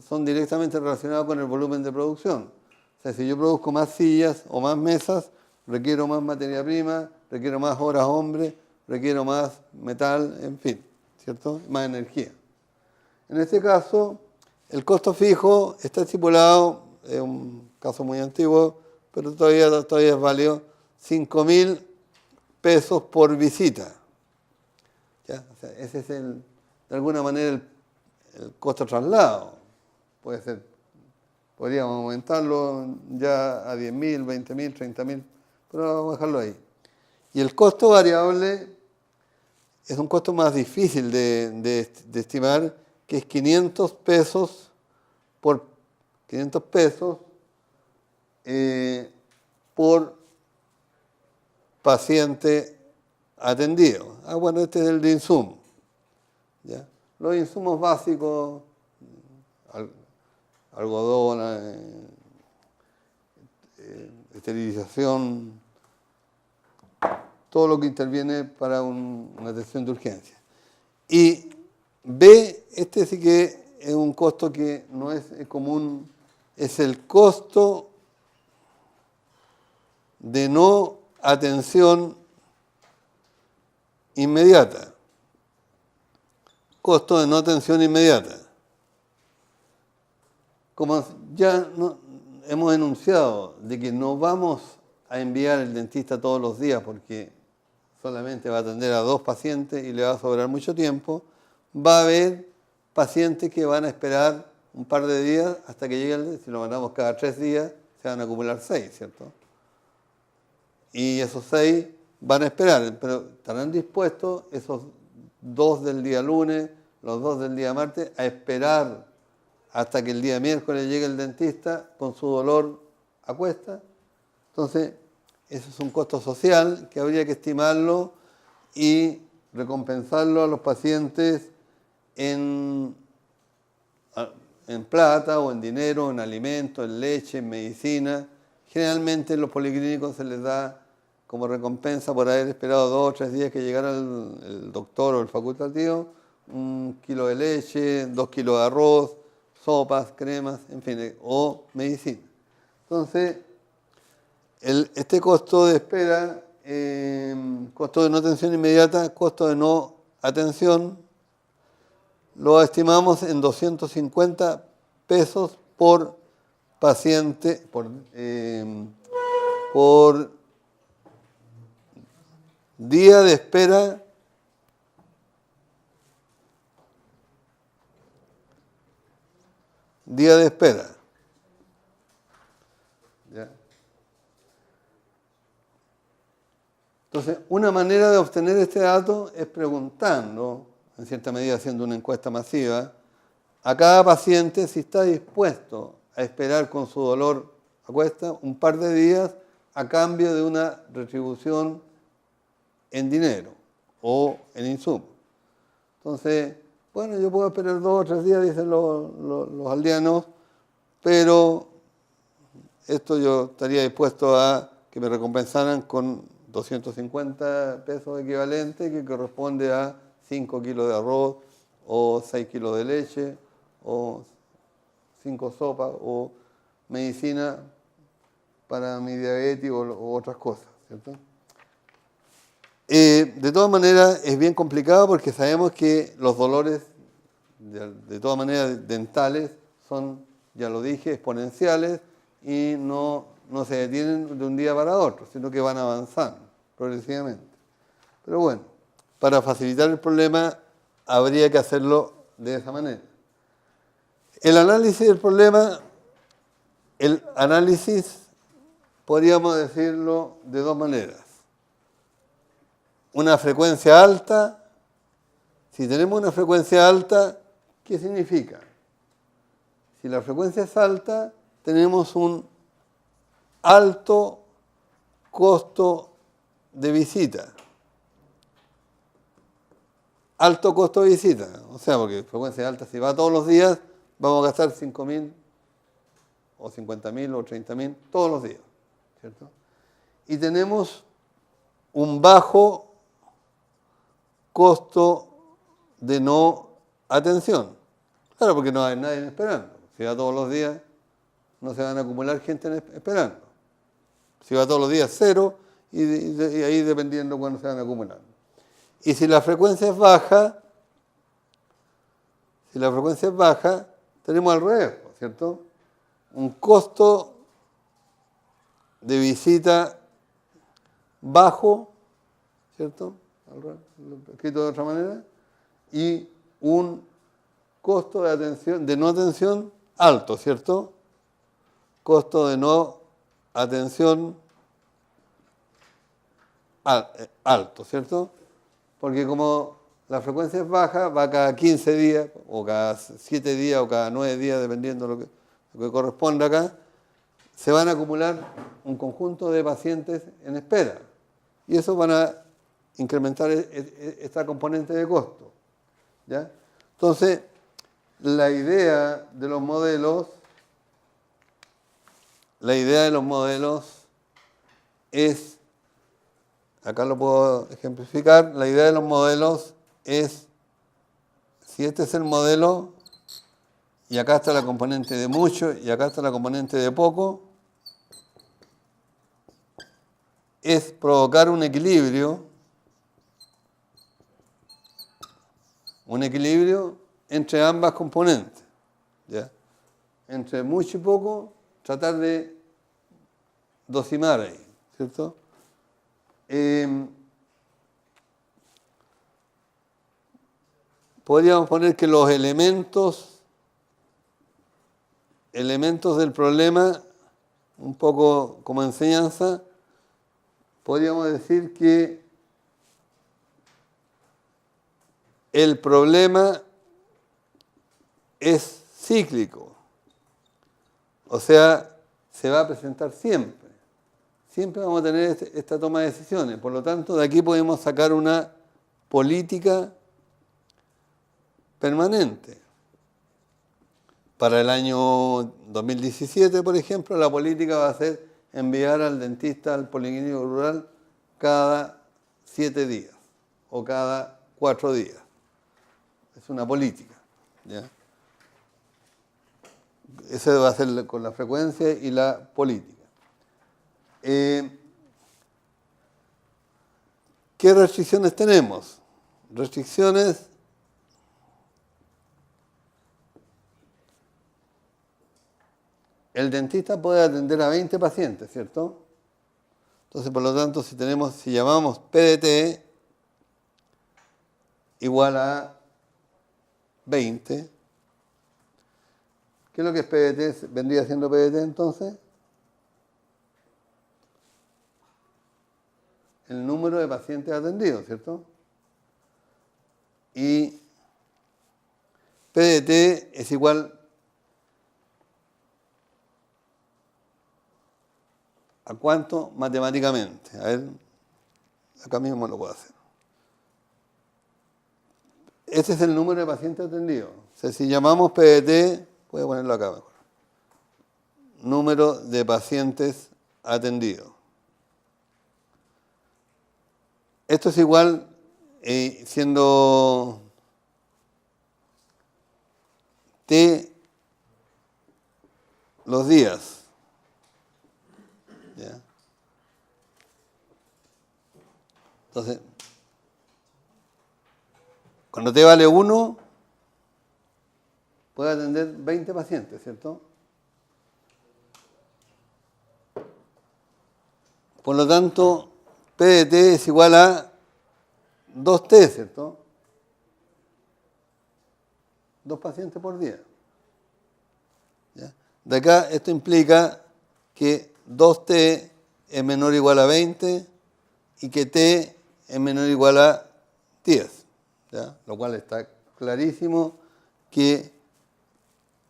son directamente relacionados con el volumen de producción. O sea, si yo produzco más sillas o más mesas, requiero más materia prima, requiero más horas hombre, requiero más metal, en fin, ¿cierto? Más energía. En este caso, el costo fijo está estipulado, es un caso muy antiguo, pero todavía es válido, 5.000 pesos por visita. ¿Ya? O sea, ese es de alguna manera el costo traslado. Puede ser, podríamos aumentarlo ya a 10.000, 20.000, 30.000, pero vamos a dejarlo ahí. Y el costo variable es un costo más difícil de estimar, que es 500 pesos por 500 pesos por paciente atendido. Bueno, este es el de insumo, ¿ya? Los insumos básicos, algodón, esterilización, todo lo que interviene para una atención de urgencia. Y B, este sí que es un costo que no es común, es el costo de no atención inmediata. Costo de no atención inmediata. Como ya hemos enunciado de que no vamos a enviar al dentista todos los días porque solamente va a atender a 2 pacientes y le va a sobrar mucho tiempo, va a haber pacientes que van a esperar un par de días hasta que llegue si lo mandamos cada 3 días, se van a acumular 6, ¿cierto? Y esos 6 van a esperar, pero estarán dispuestos esos 2 del día lunes, los 2 del día martes, a esperar hasta que el día miércoles llegue el dentista con su dolor a cuesta. Entonces, eso es un costo social que habría que estimarlo y recompensarlo a los pacientes en plata o en dinero, en alimentos, en leche, en medicina. Generalmente en los policlínicos se les da como recompensa por haber esperado 2 o 3 días que llegara el doctor o el facultativo, 1 kilo de leche, 2 kilos de arroz, sopas, cremas, en fin, o medicina. Entonces, este costo de espera, costo de no atención inmediata, costo de no atención, lo estimamos en 250 pesos por paciente, por día de espera ¿Ya? Entonces, una manera de obtener este dato es preguntando, en cierta medida haciendo una encuesta masiva, a cada paciente si está dispuesto a esperar con su dolor a cuesta un par de días a cambio de una retribución en dinero o en insumos. Entonces, bueno, yo puedo esperar 2 o 3 días, dicen los aldeanos, pero esto yo estaría dispuesto a que me recompensaran con 250 pesos equivalentes, que corresponde a 5 kilos de arroz, o 6 kilos de leche, o 5 sopas, o medicina para mi diabetes o otras cosas, ¿cierto? De todas maneras, es bien complicado porque sabemos que los dolores, de todas maneras, dentales, son, ya lo dije, exponenciales y no se detienen de un día para otro, sino que van avanzando progresivamente. Pero bueno, para facilitar el problema, habría que hacerlo de esa manera. El análisis del problema, podríamos decirlo de 2 maneras. Una frecuencia alta. Si tenemos una frecuencia alta, ¿qué significa? Si la frecuencia es alta, tenemos un alto costo de visita. Alto costo de visita. O sea, porque frecuencia alta, si va todos los días, vamos a gastar 5.000 o 50.000 o 30.000 todos los días, ¿cierto? Y tenemos un bajo costo de no atención. Claro, porque no hay nadie esperando. Si va todos los días, no se van a acumular gente esperando. Si va todos los días, 0, y ahí dependiendo cuándo se van acumulando. Y si la frecuencia es baja, tenemos al revés, ¿cierto? Un costo de visita bajo, ¿cierto? Escrito de otra manera, y un costo de atención, de no atención alto, ¿cierto? Costo de no atención alto, ¿cierto? Porque como la frecuencia es baja, va cada 15 días, o cada 7 días, o cada 9 días, dependiendo de lo que corresponda acá, se van a acumular un conjunto de pacientes en espera. Y eso van a incrementar esta componente de costo, ¿ya? Entonces, la idea de los modelos es, acá lo puedo ejemplificar, la idea de los modelos es, si este es el modelo, y acá está la componente de mucho, y acá está la componente de poco, es provocar un equilibrio entre ambas componentes, ¿ya? Entre mucho y poco, tratar de docimar ahí, ¿cierto? Podríamos poner que los elementos del problema, un poco como enseñanza, podríamos decir que el problema es cíclico, o sea, se va a presentar siempre. Siempre vamos a tener esta toma de decisiones. Por lo tanto, de aquí podemos sacar una política permanente. Para el año 2017, por ejemplo, la política va a ser enviar al dentista al policlínico rural cada 7 días o cada 4 días. Es una política, ¿ya? Esa va a ser con la frecuencia y la política. ¿Qué restricciones tenemos? Restricciones el dentista puede atender a 20 pacientes, ¿cierto? Entonces, por lo tanto, si llamamos PDT igual a 20, ¿qué es lo que es PDT? ¿Vendría siendo PDT entonces? El número de pacientes atendidos, ¿cierto? Y PDT es igual ¿a cuánto? Matemáticamente. A ver, acá mismo lo puedo hacer. Ese es el número de pacientes atendidos. O sea, si llamamos PDT, voy a ponerlo acá mejor. Número de pacientes atendidos. Esto es igual, siendo T los días. ¿Ya? Entonces, cuando T vale 1, puede atender 20 pacientes, ¿cierto? Por lo tanto, P de T es igual a 2T, ¿cierto? 2 pacientes por día. ¿Ya? De acá, esto implica que 2T es menor o igual a 20 y que T es menor o igual a 10. ¿Ya? Lo cual está clarísimo que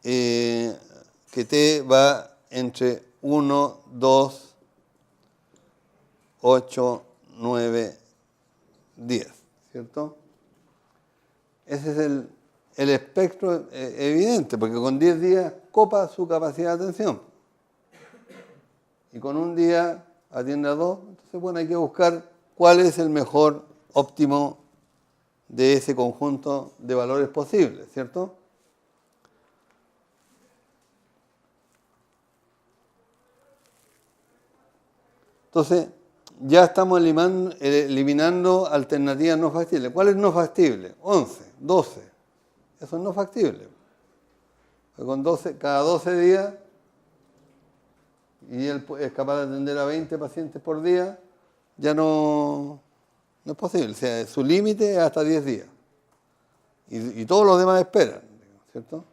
T va entre 1, 2, 8, 9, 10, ¿cierto? Ese es el espectro evidente, porque con 10 días copa su capacidad de atención. Y con un día atiende a 2, entonces bueno, hay que buscar cuál es el mejor óptimo de ese conjunto de valores posibles, ¿cierto? Entonces, ya estamos eliminando alternativas no factibles. ¿Cuál es no factible? 11, 12. Eso es no factible. Porque con 12, cada 12 días, y él es capaz de atender a 20 pacientes por día, ya no es posible. O sea, su límite es hasta 10 días. Y todos los demás esperan, ¿cierto?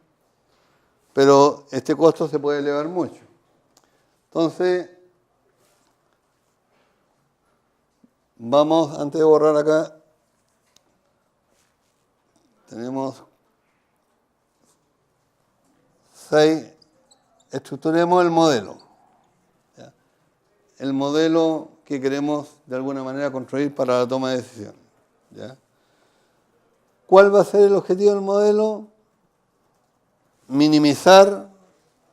Pero este costo se puede elevar mucho. Entonces, vamos, antes de borrar acá, tenemos 6, estructuremos el modelo. ¿Ya? El modelo que queremos de alguna manera construir para la toma de decisiones. ¿Ya? ¿Cuál va a ser el objetivo del modelo? Minimizar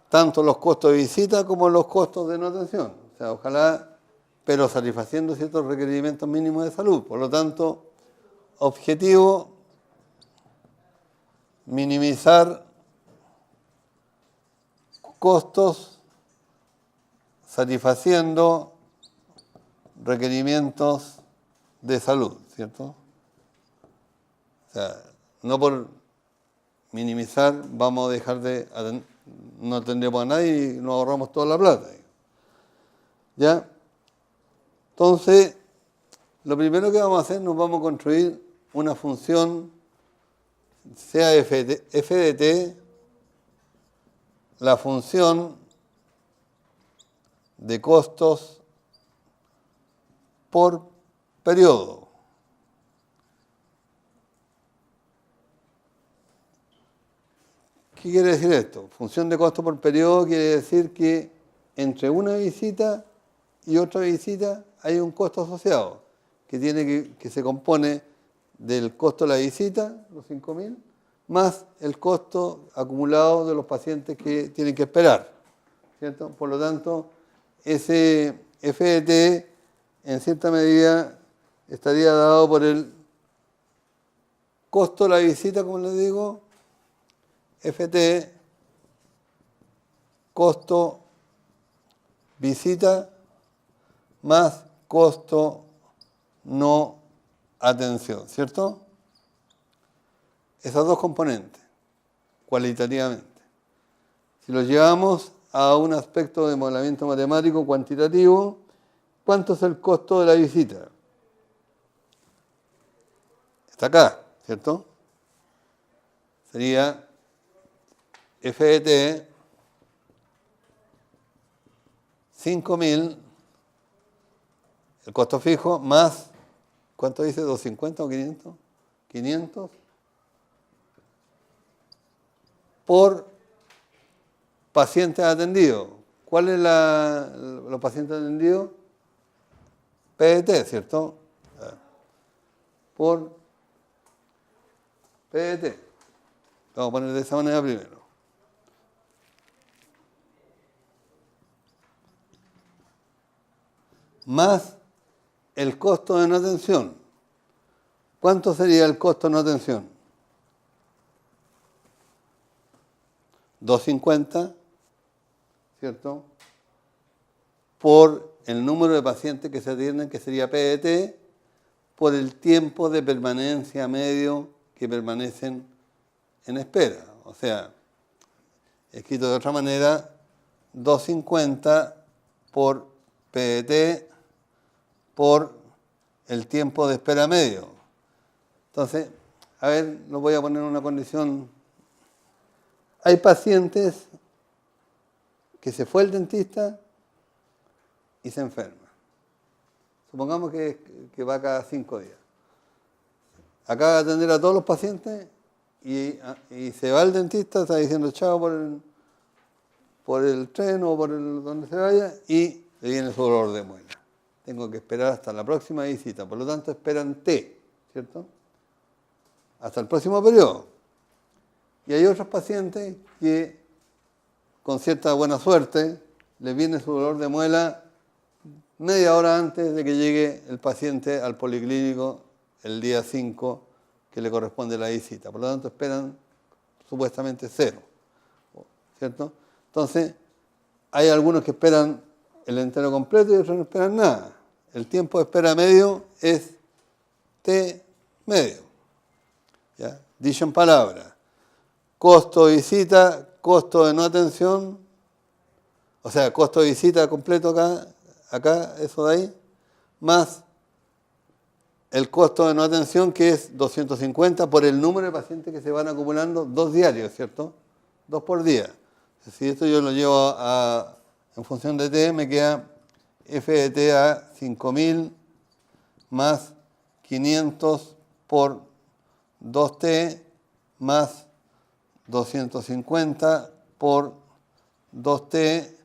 tanto los costos de visita como los costos de no atención. O sea, ojalá, pero satisfaciendo ciertos requerimientos mínimos de salud. Por lo tanto, objetivo, minimizar costos satisfaciendo requerimientos de salud, ¿cierto? O sea, no por minimizar vamos a dejar de no atendemos a nadie y nos ahorramos toda la plata. ¿Ya? Entonces, lo primero que vamos a hacer, nos vamos a construir una función, sea f de t, la función de costos por periodo. ¿Qué quiere decir esto? Función de costo por periodo quiere decir que entre una visita y otra visita hay un costo asociado que se compone del costo de la visita, los 5.000, más el costo acumulado de los pacientes que tienen que esperar, ¿cierto? Por lo tanto, ese FET en cierta medida estaría dado por el costo de la visita, como les digo, FT, costo visita más costo no atención, ¿cierto? Esas dos componentes, cualitativamente. Si los llevamos a un aspecto de modelamiento matemático cuantitativo, ¿cuánto es el costo de la visita? Está acá, ¿cierto? Sería FET 5.000, el costo fijo, más, ¿cuánto dice? ¿250 o 500? 500 por pacientes atendidos. ¿Cuál es los pacientes atendidos? PET, ¿cierto? Por PET. Vamos a poner de esa manera primero. Más el costo de no atención. ¿Cuánto sería el costo de no atención? 250, ¿cierto? Por el número de pacientes que se atienden, que sería PET, por el tiempo de permanencia medio que permanecen en espera. O sea, escrito de otra manera, 250 por PET por el tiempo de espera medio. Entonces, a ver, lo voy a poner en una condición. Hay pacientes que se fue el dentista y se enferma. Supongamos que va cada 5 días. Acaba de atender a todos los pacientes y se va el dentista, está diciendo chao por el tren o por donde se vaya y le viene su dolor de muela. Tengo que esperar hasta la próxima visita. Por lo tanto, esperan T, ¿cierto? Hasta el próximo periodo. Y hay otros pacientes que, con cierta buena suerte, les viene su dolor de muela media hora antes de que llegue el paciente al policlínico el día 5 que le corresponde la visita. Por lo tanto, esperan supuestamente 0, ¿cierto? Entonces, hay algunos que esperan el entero completo y otros no esperan nada. El tiempo de espera medio es T medio. ¿Ya? Dicho en palabras, costo de visita, costo de no atención, o sea, costo de visita completo acá, eso de ahí, más el costo de no atención, que es 250 por el número de pacientes que se van acumulando 2 diarios, ¿cierto? 2 por día. Si esto yo lo llevo en función de T, me queda FET a 5.000 más 500 por 2T más 250 por 2T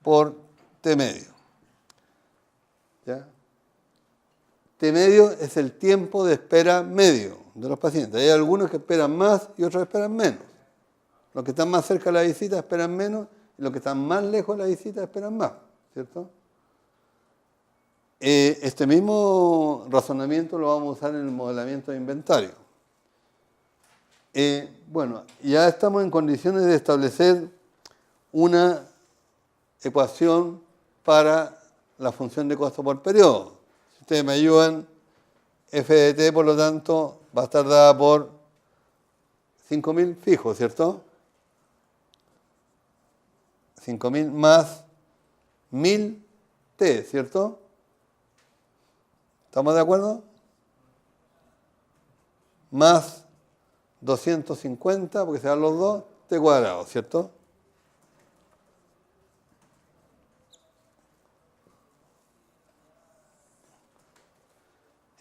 por T medio. ¿Ya? T medio es el tiempo de espera medio de los pacientes. Hay algunos que esperan más y otros esperan menos. Los que están más cerca de la visita esperan menos y los que están más lejos de la visita esperan más, ¿cierto? Este mismo razonamiento lo vamos a usar en el modelamiento de inventario. Bueno, ya estamos en condiciones de establecer una ecuación para la función de costo por periodo. Si ustedes me ayudan, f de t, por lo tanto, va a estar dada por 5.000 fijos, ¿cierto? 5.000 más 1.000t, ¿cierto? ¿Estamos de acuerdo? Más 250, porque se dan los dos, t cuadrado, ¿cierto?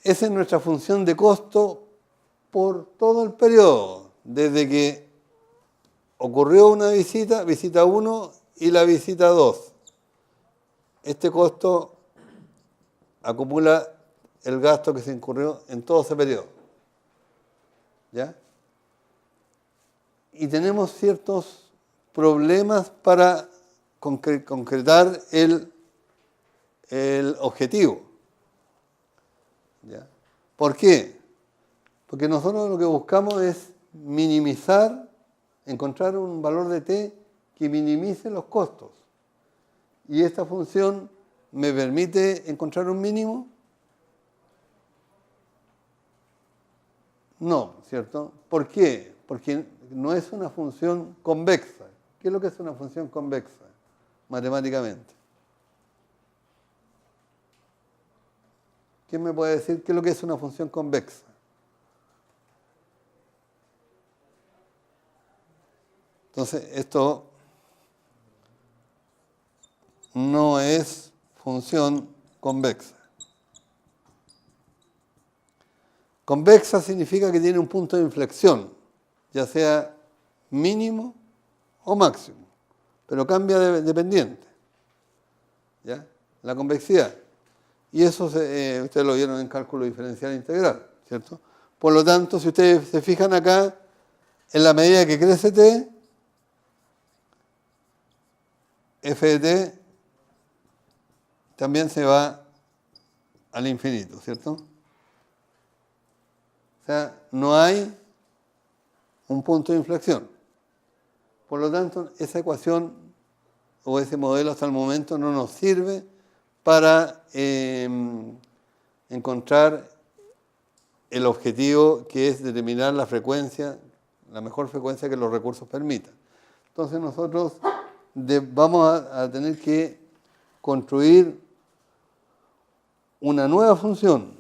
Esa es nuestra función de costo por todo el periodo, desde que ocurrió una visita, visita 1 y la visita 2. Este costo acumula el gasto que se incurrió en todo ese periodo. ¿Ya? y tenemos ciertos problemas para concretar el objetivo. ¿Ya? ¿Por qué? Porque nosotros lo que buscamos es minimizar, encontrar un valor de t que minimice los costos. ¿Y esta función me permite encontrar un mínimo? No, ¿cierto? ¿Por qué? Porque no es una función convexa. ¿Qué es lo que es una función convexa matemáticamente? ¿Quién me puede decir qué es lo que es una función convexa? Entonces, esto no es función convexa. Convexa significa que tiene un punto de inflexión, ya sea mínimo o máximo, pero cambia dependiente. ¿Ya? La convexidad. Y eso ustedes lo vieron en cálculo diferencial integral, ¿cierto? Por lo tanto, si ustedes se fijan acá, en la medida que crece t, f de t también se va al infinito, ¿cierto? O sea, no hay un punto de inflexión. Por lo tanto, esa ecuación o ese modelo hasta el momento no nos sirve para encontrar el objetivo, que es determinar la frecuencia, la mejor frecuencia que los recursos permitan. Entonces nosotros vamos a tener que construir una nueva función,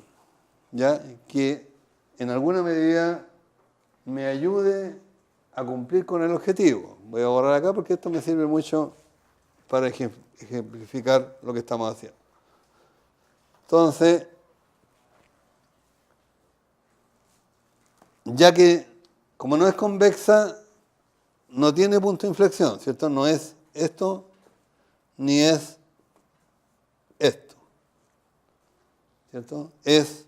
¿ya? Que en alguna medida me ayude a cumplir con el objetivo. Voy a borrar acá porque esto me sirve mucho para ejemplificar lo que estamos haciendo. Entonces, ya que como no es convexa, no tiene punto de inflexión, ¿cierto? No es esto ni es esto, ¿cierto? Es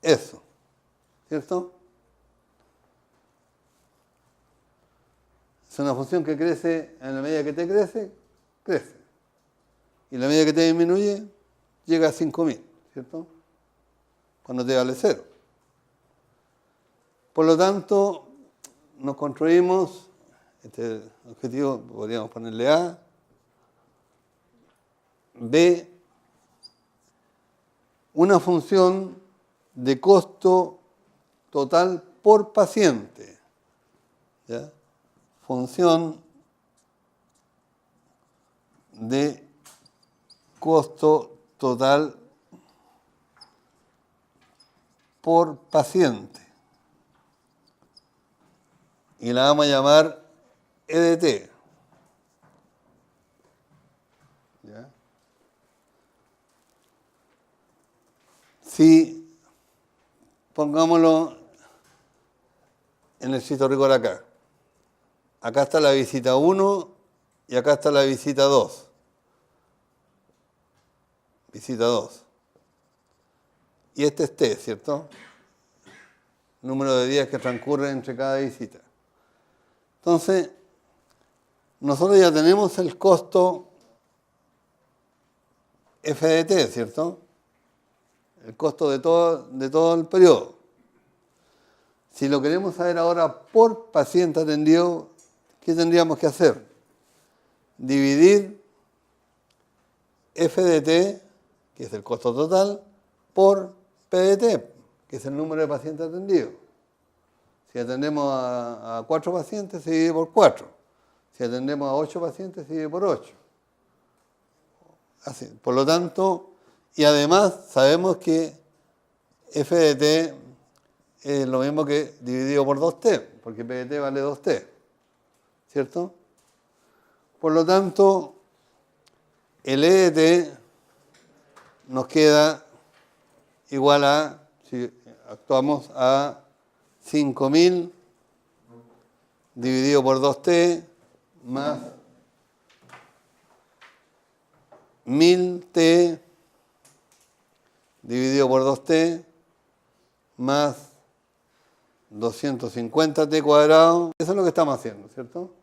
eso, ¿cierto? Es una función que crece en la medida que t crece, crece. Y en la medida que t disminuye, llega a 5000, ¿cierto? Cuando t vale 0. Por lo tanto, nos construimos, este objetivo podríamos ponerle A, B, una función de costo total por paciente. ¿Ya? Función de costo total por paciente. Y la vamos a llamar E de t. ¿Ya? Si pongámoslo en el sitio rigor acá. Acá está la visita 1 y acá está la visita 2. Visita 2. Y este es t, ¿cierto? Número de días que transcurren entre cada visita. Entonces, nosotros ya tenemos el costo f de t, ¿cierto? El costo de todo el periodo. Si lo queremos saber ahora por paciente atendido, ¿qué tendríamos que hacer? Dividir f de t, que es el costo total, por p de t, que es el número de pacientes atendidos. Si atendemos a 4 pacientes, se divide por 4. Si atendemos a 8 pacientes, se divide por 8. Así. Por lo tanto, y además sabemos que f de t es lo mismo que dividido por 2t, porque p de t vale 2t, ¿cierto? Por lo tanto, el e de t nos queda igual a, si actuamos a 5000 dividido por 2t más 1000t dividido por 2t más 250t cuadrado. Eso es lo que estamos haciendo, ¿cierto?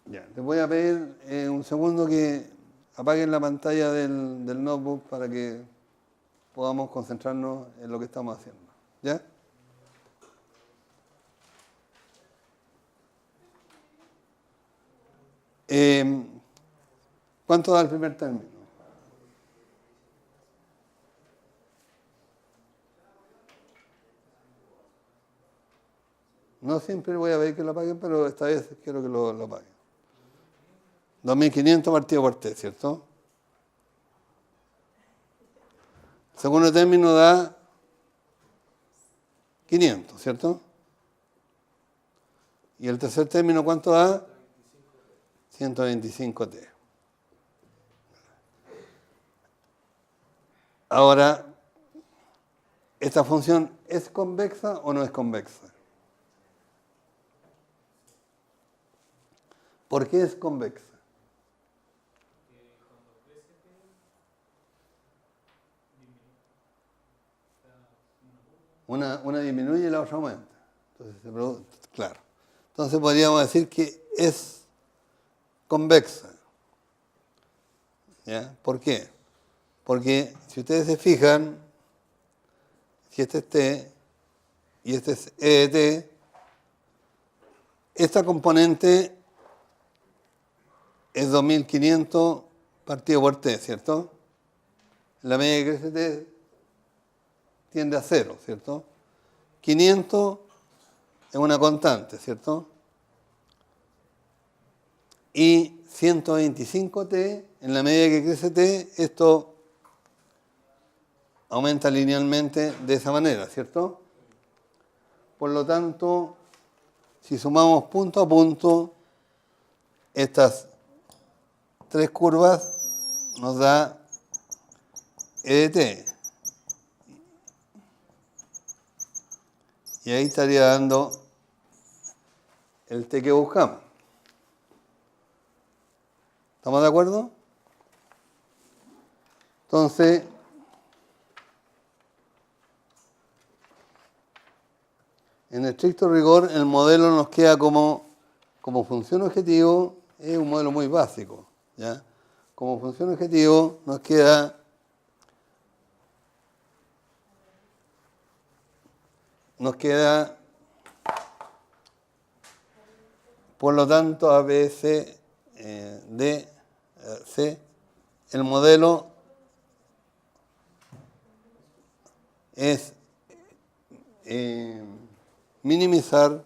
Ya, les voy a pedir un segundo que apaguen la pantalla del notebook para que podamos concentrarnos en lo que estamos haciendo. ¿Ya? ¿Cuánto da el primer término? No siempre voy a pedir que lo apaguen, pero esta vez quiero que lo apaguen. 2500 partido por t, ¿cierto? El segundo término da 500, ¿cierto? Y el tercer término, ¿cuánto da? 125t. Ahora, ¿esta función es convexa o no es convexa? ¿Por qué es convexa? Una disminuye y la otra aumenta. Entonces, claro. Entonces podríamos decir que es convexa. ¿Ya? ¿Por qué? Porque si ustedes se fijan, si este es t y este es e de t, esta componente es 2500 partido por t, ¿cierto? En la medida que crece t tiende a 0, ¿cierto? 500 es una constante, ¿cierto? Y 125t, en la medida que crece t, esto aumenta linealmente de esa manera, ¿cierto? Por lo tanto, si sumamos punto a punto, estas tres curvas nos da e de t. Y ahí estaría dando el t que buscamos. ¿Estamos de acuerdo? Entonces, en estricto rigor, el modelo nos queda como función objetivo, es un modelo muy básico, ¿ya? Como función objetivo nos queda por lo tanto A, B, C, D, C, el modelo es minimizar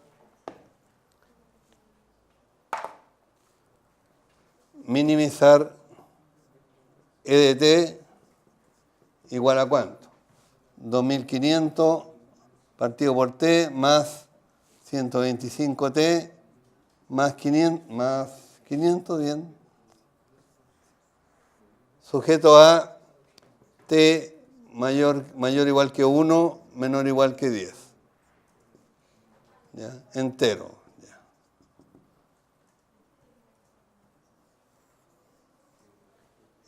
E de t igual a ¿cuánto? 2500 partido por t más 125t más 500, bien, sujeto a t mayor o igual que 1, menor o igual que 10. ¿Ya? Entero. ¿Ya?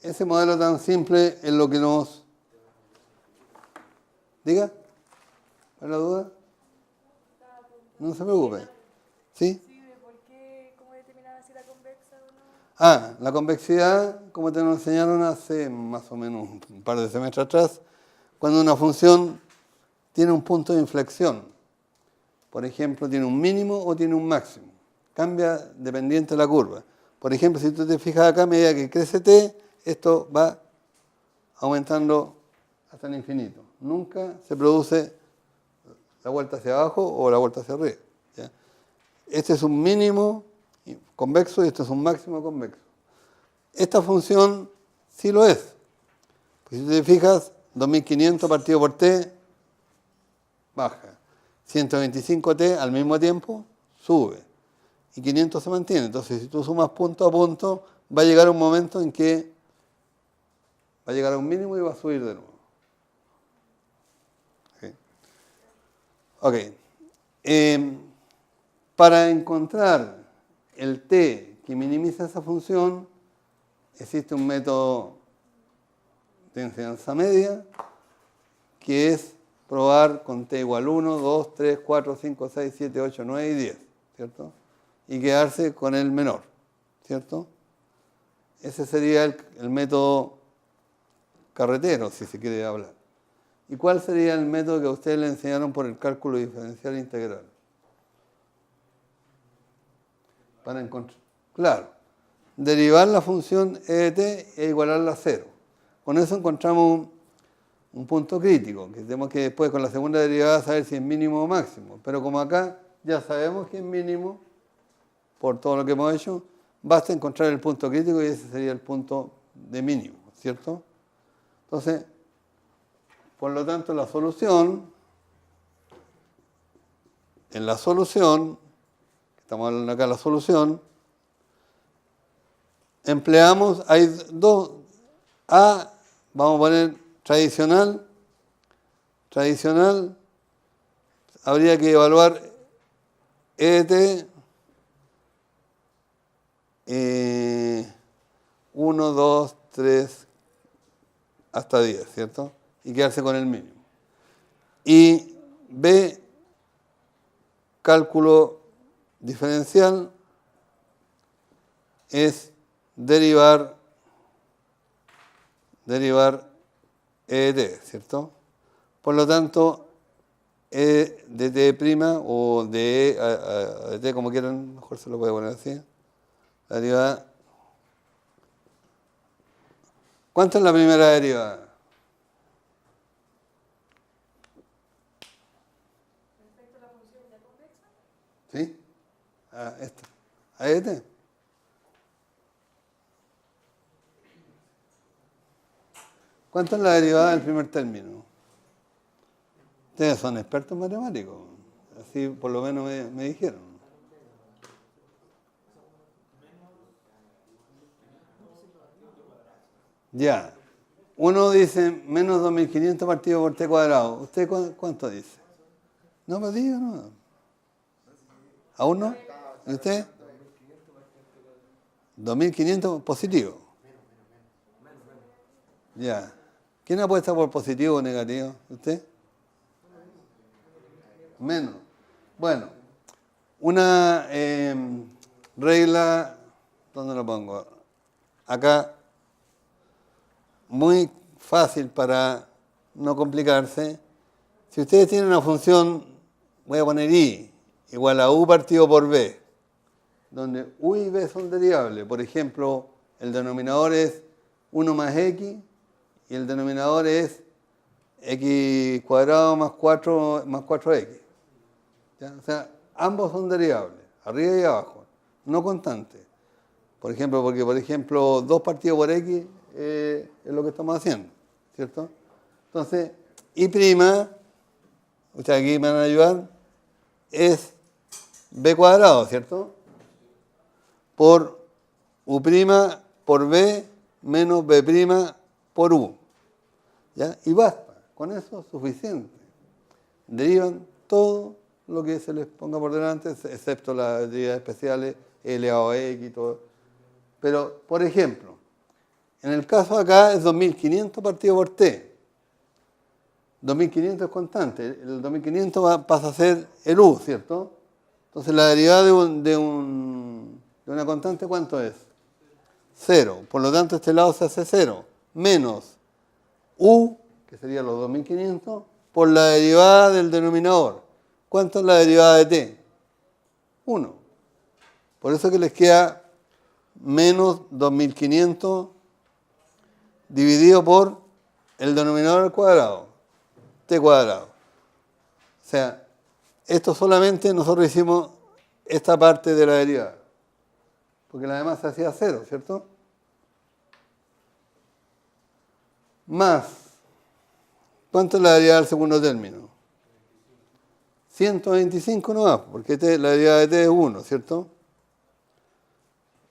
Ese modelo tan simple es lo que nos... ¿Diga? ¿Hay la duda? No se preocupe. ¿Sí? ¿Cómo determinar si era convexa o no? La convexidad, como te lo enseñaron hace más o menos un par de semestres atrás, cuando una función tiene un punto de inflexión. Por ejemplo, tiene un mínimo o tiene un máximo. Cambia dependiente de la curva. Por ejemplo, si tú te fijas acá, a medida que crece t, esto va aumentando hasta el infinito. Nunca se produce la vuelta hacia abajo o la vuelta hacia arriba. ¿Ya? Este es un mínimo convexo y este es un máximo convexo. Esta función sí lo es. Pues si te fijas, 2500 partido por t, baja. 125t al mismo tiempo, sube. Y 500 se mantiene. Entonces, si tú sumas punto a punto, va a llegar un momento en que va a llegar a un mínimo y va a subir de nuevo. Ok. Para encontrar el t que minimiza esa función, existe un método de enseñanza media que es probar con t igual 1, 2, 3, 4, 5, 6, 7, 8, 9 y 10, ¿cierto? Y quedarse con el menor, ¿cierto? Ese sería el método carretero, si se quiere hablar. ¿Y cuál sería el método que a ustedes le enseñaron por el cálculo diferencial integral? Para encontrar, claro, derivar la función e de t e igualarla a 0. Con eso encontramos un punto crítico, que tenemos que después con la segunda derivada saber si es mínimo o máximo. Pero como acá ya sabemos que es mínimo, por todo lo que hemos hecho, basta encontrar el punto crítico y ese sería el punto de mínimo, ¿cierto? Entonces, por lo tanto, la solución, estamos hablando acá de la solución, empleamos, hay dos, vamos a poner tradicional, habría que evaluar e de t 1, 2, 3, hasta 10, ¿cierto? Y quedarse con el mínimo. Y B, cálculo diferencial, es derivar e de t, ¿cierto? Por lo tanto, e de t' o de e a de t, como quieran, mejor se lo puede poner así. La derivada. ¿Cuánto es la primera derivada? Respecto a la función ya convexa, ¿Sí? Esta. ¿A de t? ¿Cuánto es la derivada del primer término? Ustedes son expertos matemáticos. Así por lo menos me dijeron. Ya. Uno dice menos 2500 partido por t cuadrado. ¿Usted cuánto dice? No me diga, no. ¿Aún no? ¿Y usted? 2500 positivo. Ya. ¿Quién apuesta por positivo o negativo? ¿Usted? Menos. Bueno, una regla, ¿dónde lo pongo? Acá, muy fácil para no complicarse. Si ustedes tienen una función, voy a poner i, igual a u partido por b, donde u y b son derivables. Por ejemplo, el denominador es 1 más x y el denominador es x cuadrado más 4x. ¿Ya? O sea, ambos son derivables, arriba y abajo, no constantes. Por ejemplo, porque 2 partido por x es lo que estamos haciendo, ¿cierto? Entonces, y', ustedes aquí me van a ayudar, es b cuadrado, ¿cierto? Por u' por b menos b' por u. ¿Ya? Y basta, con eso es suficiente. Derivan todo lo que se les ponga por delante, excepto las derivas especiales, elevado a x y todo. Pero, por ejemplo, en el caso acá es 2500 partido por t. 2500 es constante. El 2500 pasa a ser el u, ¿cierto? Entonces la derivada de una constante, ¿cuánto es? 0. Por lo tanto, este lado se hace 0. Menos u, que sería los 2500, por la derivada del denominador. ¿Cuánto es la derivada de t? 1. Por eso que les queda menos 2500 dividido por el denominador al cuadrado, t cuadrado. O sea, esto solamente nosotros hicimos esta parte de la derivada, porque la demás se hacía 0, ¿cierto? Más, ¿cuánto es la derivada del segundo término? 125 nomás, porque la derivada de t es 1, ¿cierto?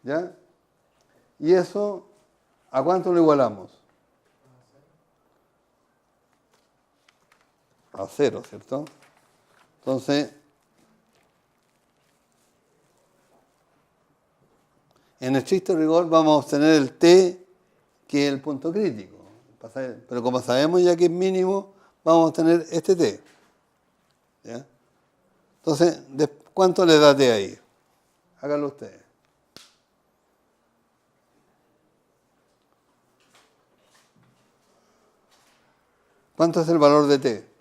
¿Ya? Y eso, ¿a cuánto lo igualamos? A 0, ¿cierto? Entonces, en estricto rigor vamos a obtener el t, que es el punto crítico. Pero como sabemos ya que es mínimo, vamos a obtener este t. ¿Ya? Entonces, ¿cuánto le da t ahí? Háganlo ustedes. ¿Cuánto es el valor de t?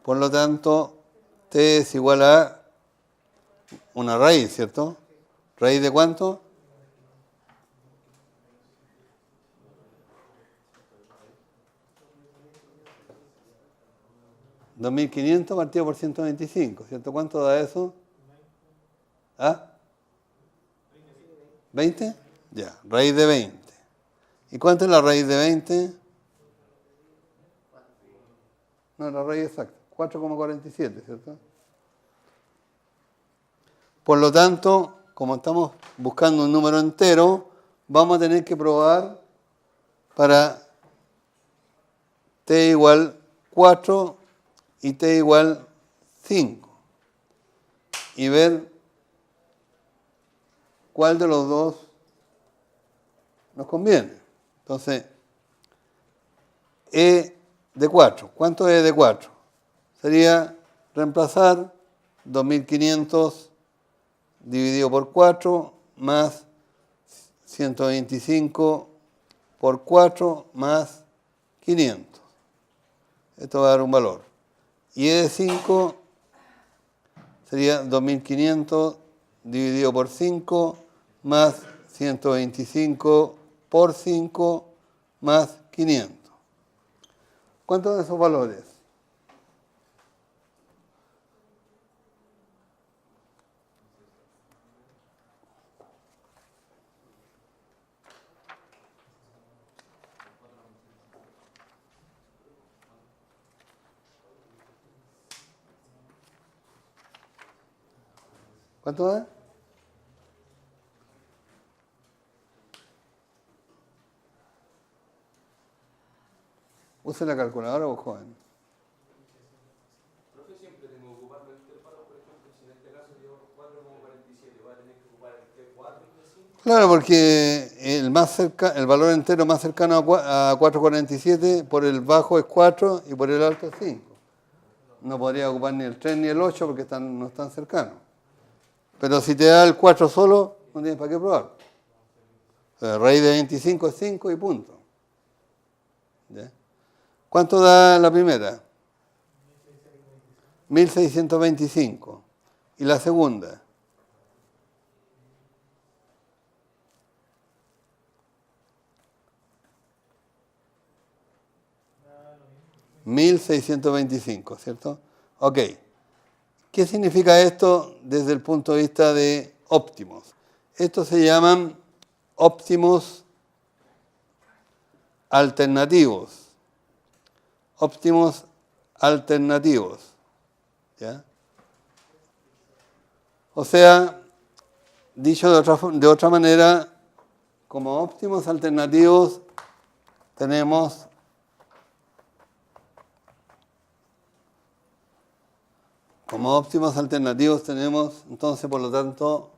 Por lo tanto, t es igual a una raíz, ¿cierto? ¿Raíz de cuánto? $2.500 partido por 125, ¿cierto? ¿Cuánto da eso? ¿Ah? ¿20? Ya, raíz de 20. ¿Y cuánto es la raíz de 20? No, la raíz exacta, 4,47, ¿cierto? Por lo tanto, como estamos buscando un número entero, vamos a tener que probar para t igual 4 y t igual 5 y ver cuál de los dos nos conviene. Entonces, e de 4. ¿Cuánto es de 4? Sería reemplazar 2.500 dividido por 4 más 125 por 4 más 500. Esto va a dar un valor. Y E de 5 sería 2.500 dividido por 5 más 125 por 5 más 500. ¿Cuántos de esos valores? ¿Cuánto da? Use la calculadora, vos joven. Profe, siempre tengo que ocupar el T4, por ejemplo, si en este caso dio 4,47, voy a tener que ocupar el T4 y T5. Claro, porque el valor entero más cercano a 4,47 por el bajo es 4 y por el alto es 5. No podría ocupar ni el 3 ni el 8 porque no están cercanos. Pero si te da el 4 solo, no tienes para qué probar. O sea, raíz de 25 es 5 y punto. ¿Ya? ¿Cuánto da la primera? 1.625. ¿Y la segunda? $1.625, ¿cierto? Ok. ¿Qué significa esto desde el punto de vista de óptimos? Estos se llaman óptimos alternativos. Óptimos alternativos. ¿Ya? O sea, dicho de otra manera, como óptimos alternativos tenemos entonces, por lo tanto,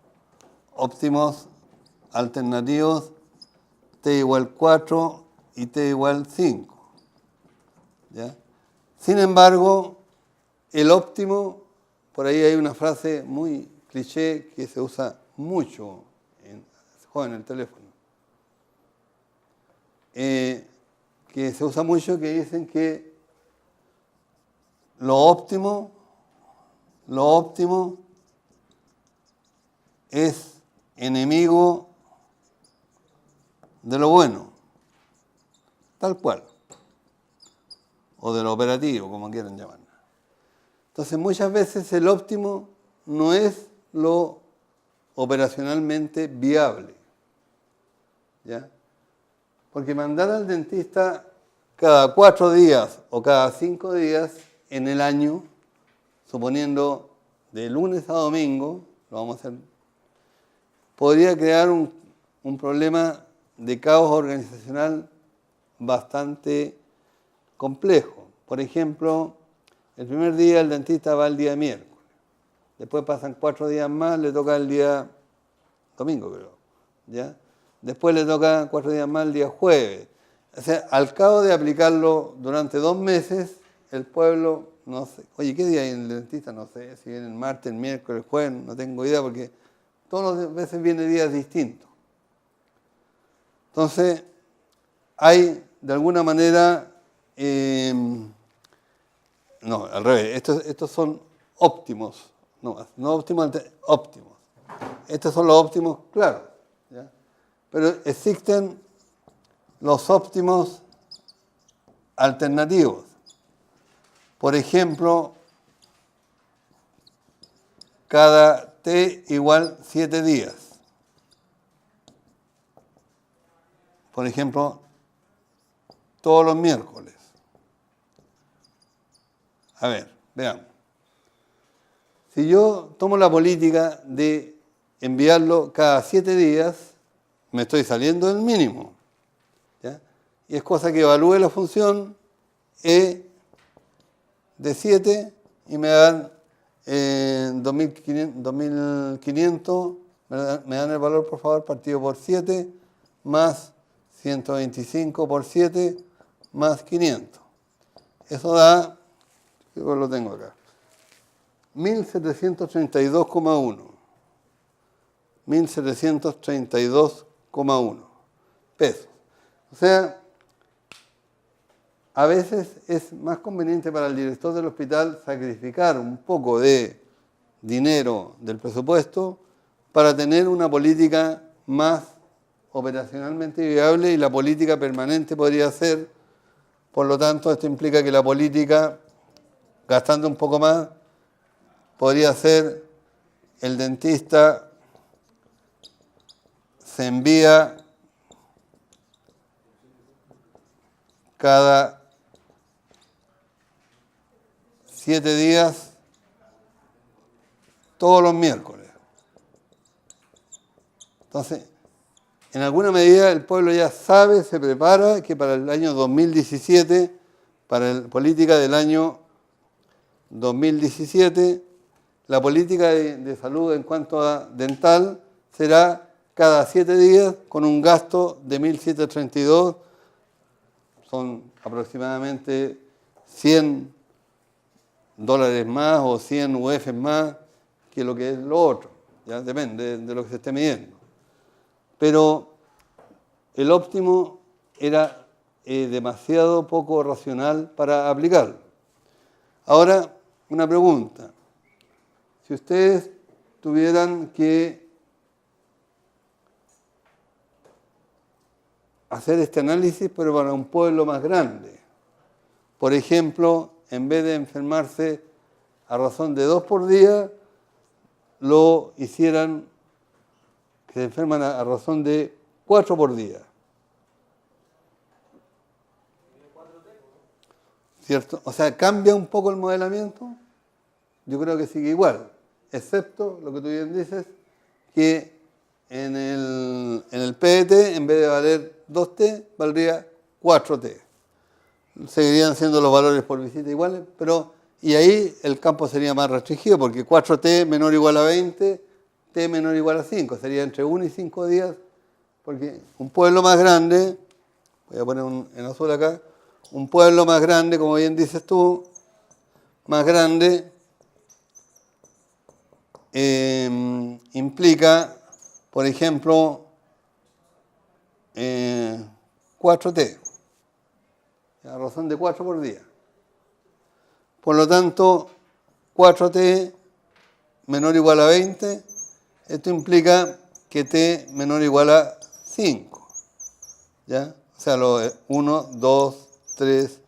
óptimos alternativos t igual 4 y t igual 5. ¿Ya? Sin embargo, el óptimo, por ahí hay una frase muy cliché que se usa mucho en el teléfono, que se usa mucho, que dicen que lo óptimo es enemigo de lo bueno, tal cual, o de lo operativo, como quieran llamarlo. Entonces, muchas veces el óptimo no es lo operacionalmente viable, ¿ya? Porque mandar al dentista cada 4 días o cada 5 días en el año, suponiendo de lunes a domingo, lo vamos a hacer, podría crear un problema de caos organizacional bastante complejo. Por ejemplo, el primer día el dentista va el día miércoles. Después pasan 4 días más, le toca el día domingo, creo. ¿Ya? Después le toca 4 días más el día jueves. O sea, al cabo de aplicarlo durante 2 meses, el pueblo, no sé, oye, ¿qué día hay en el dentista? No sé, si viene el martes, el miércoles, el jueves, no tengo idea, porque todas las veces vienen días distintos. Entonces, hay de alguna manera, no, al revés, estos son óptimos, no óptimos, óptimos. Estos son los óptimos, claro, ¿ya? Pero existen los óptimos alternativos. Por ejemplo, cada T igual 7 días. Por ejemplo, todos los miércoles. A ver, veamos. Si yo tomo la política de enviarlo cada 7 días, me estoy saliendo del mínimo. ¿Ya? Y es cosa que evalúe la función E de 7 y me dan 2.500, me dan el valor, por favor, partido por 7, más 125 por 7, más 500. Eso da, yo lo tengo acá, 1.732,1. 1.732,1 pesos. O sea, a veces es más conveniente para el director del hospital sacrificar un poco de dinero del presupuesto para tener una política más operacionalmente viable, y la política permanente podría ser, por lo tanto, esto implica que la política, gastando un poco más, podría ser el dentista se envía cada 7 días, todos los miércoles. Entonces, en alguna medida el pueblo ya sabe, se prepara que para el año 2017, para la política del año 2017, la política de salud en cuanto a dental será cada 7 días con un gasto de 1.732, son aproximadamente $100 más o 100 UF más que lo que es lo otro, ya depende de lo que se esté midiendo. Pero el óptimo era demasiado poco racional para aplicarlo. Ahora, una pregunta. Si ustedes tuvieran que hacer este análisis, pero para un pueblo más grande, por ejemplo, en vez de enfermarse a razón de 2 por día, lo hicieran que se enferman a razón de 4 por día. ¿Cierto? O sea, ¿cambia un poco el modelamiento? Yo creo que sigue igual, excepto lo que tú bien dices, que en el PET, en vez de valer 2T, valdría 4T. Seguirían siendo los valores por visita iguales, pero y ahí el campo sería más restringido, porque 4T menor o igual a 20, T menor o igual a 5, sería entre 1 y 5 días, porque un pueblo más grande, voy a poner en azul acá, un pueblo más grande, como bien dices tú, más grande, implica, por ejemplo, 4T, a razón de 4 por día. Por lo tanto, 4T menor o igual a 20, esto implica que T menor o igual a 5. ¿Ya? O sea, 1, 2, 3,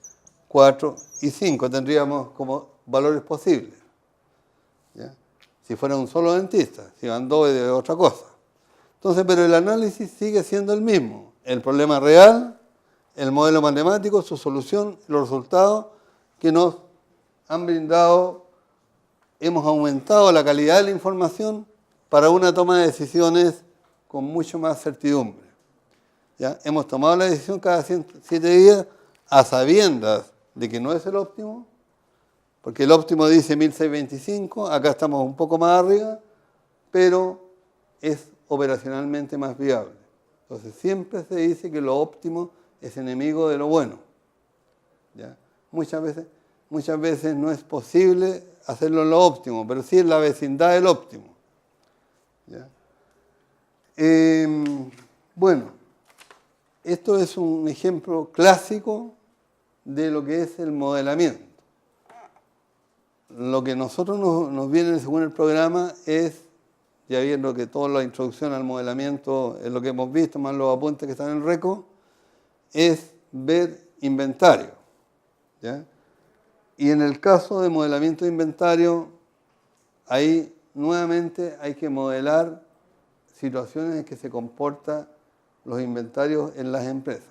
4 y 5 tendríamos como valores posibles. ¿Ya? Si fuera un solo dentista, si van 2 es otra cosa. Entonces, pero el análisis sigue siendo el mismo. El problema real, el modelo matemático, su solución, los resultados que nos han brindado, hemos aumentado la calidad de la información para una toma de decisiones con mucho más certidumbre. ¿Ya? Hemos tomado la decisión cada 107 días a sabiendas de que no es el óptimo, porque el óptimo dice 1625, acá estamos un poco más arriba, pero es operacionalmente más viable. Entonces siempre se dice que lo óptimo es enemigo de lo bueno. ¿Ya? Muchas veces no es posible hacerlo en lo óptimo, pero sí en la vecindad del óptimo. ¿Ya? Bueno, esto es un ejemplo clásico de lo que es el modelamiento. Lo que nosotros nos viene según el programa es, ya viendo que toda la introducción al modelamiento es lo que hemos visto, más los apuntes que están en el RECO, es ver inventario. ¿Ya? Y en el caso de modelamiento de inventario, ahí nuevamente hay que modelar situaciones en que se comportan los inventarios en las empresas.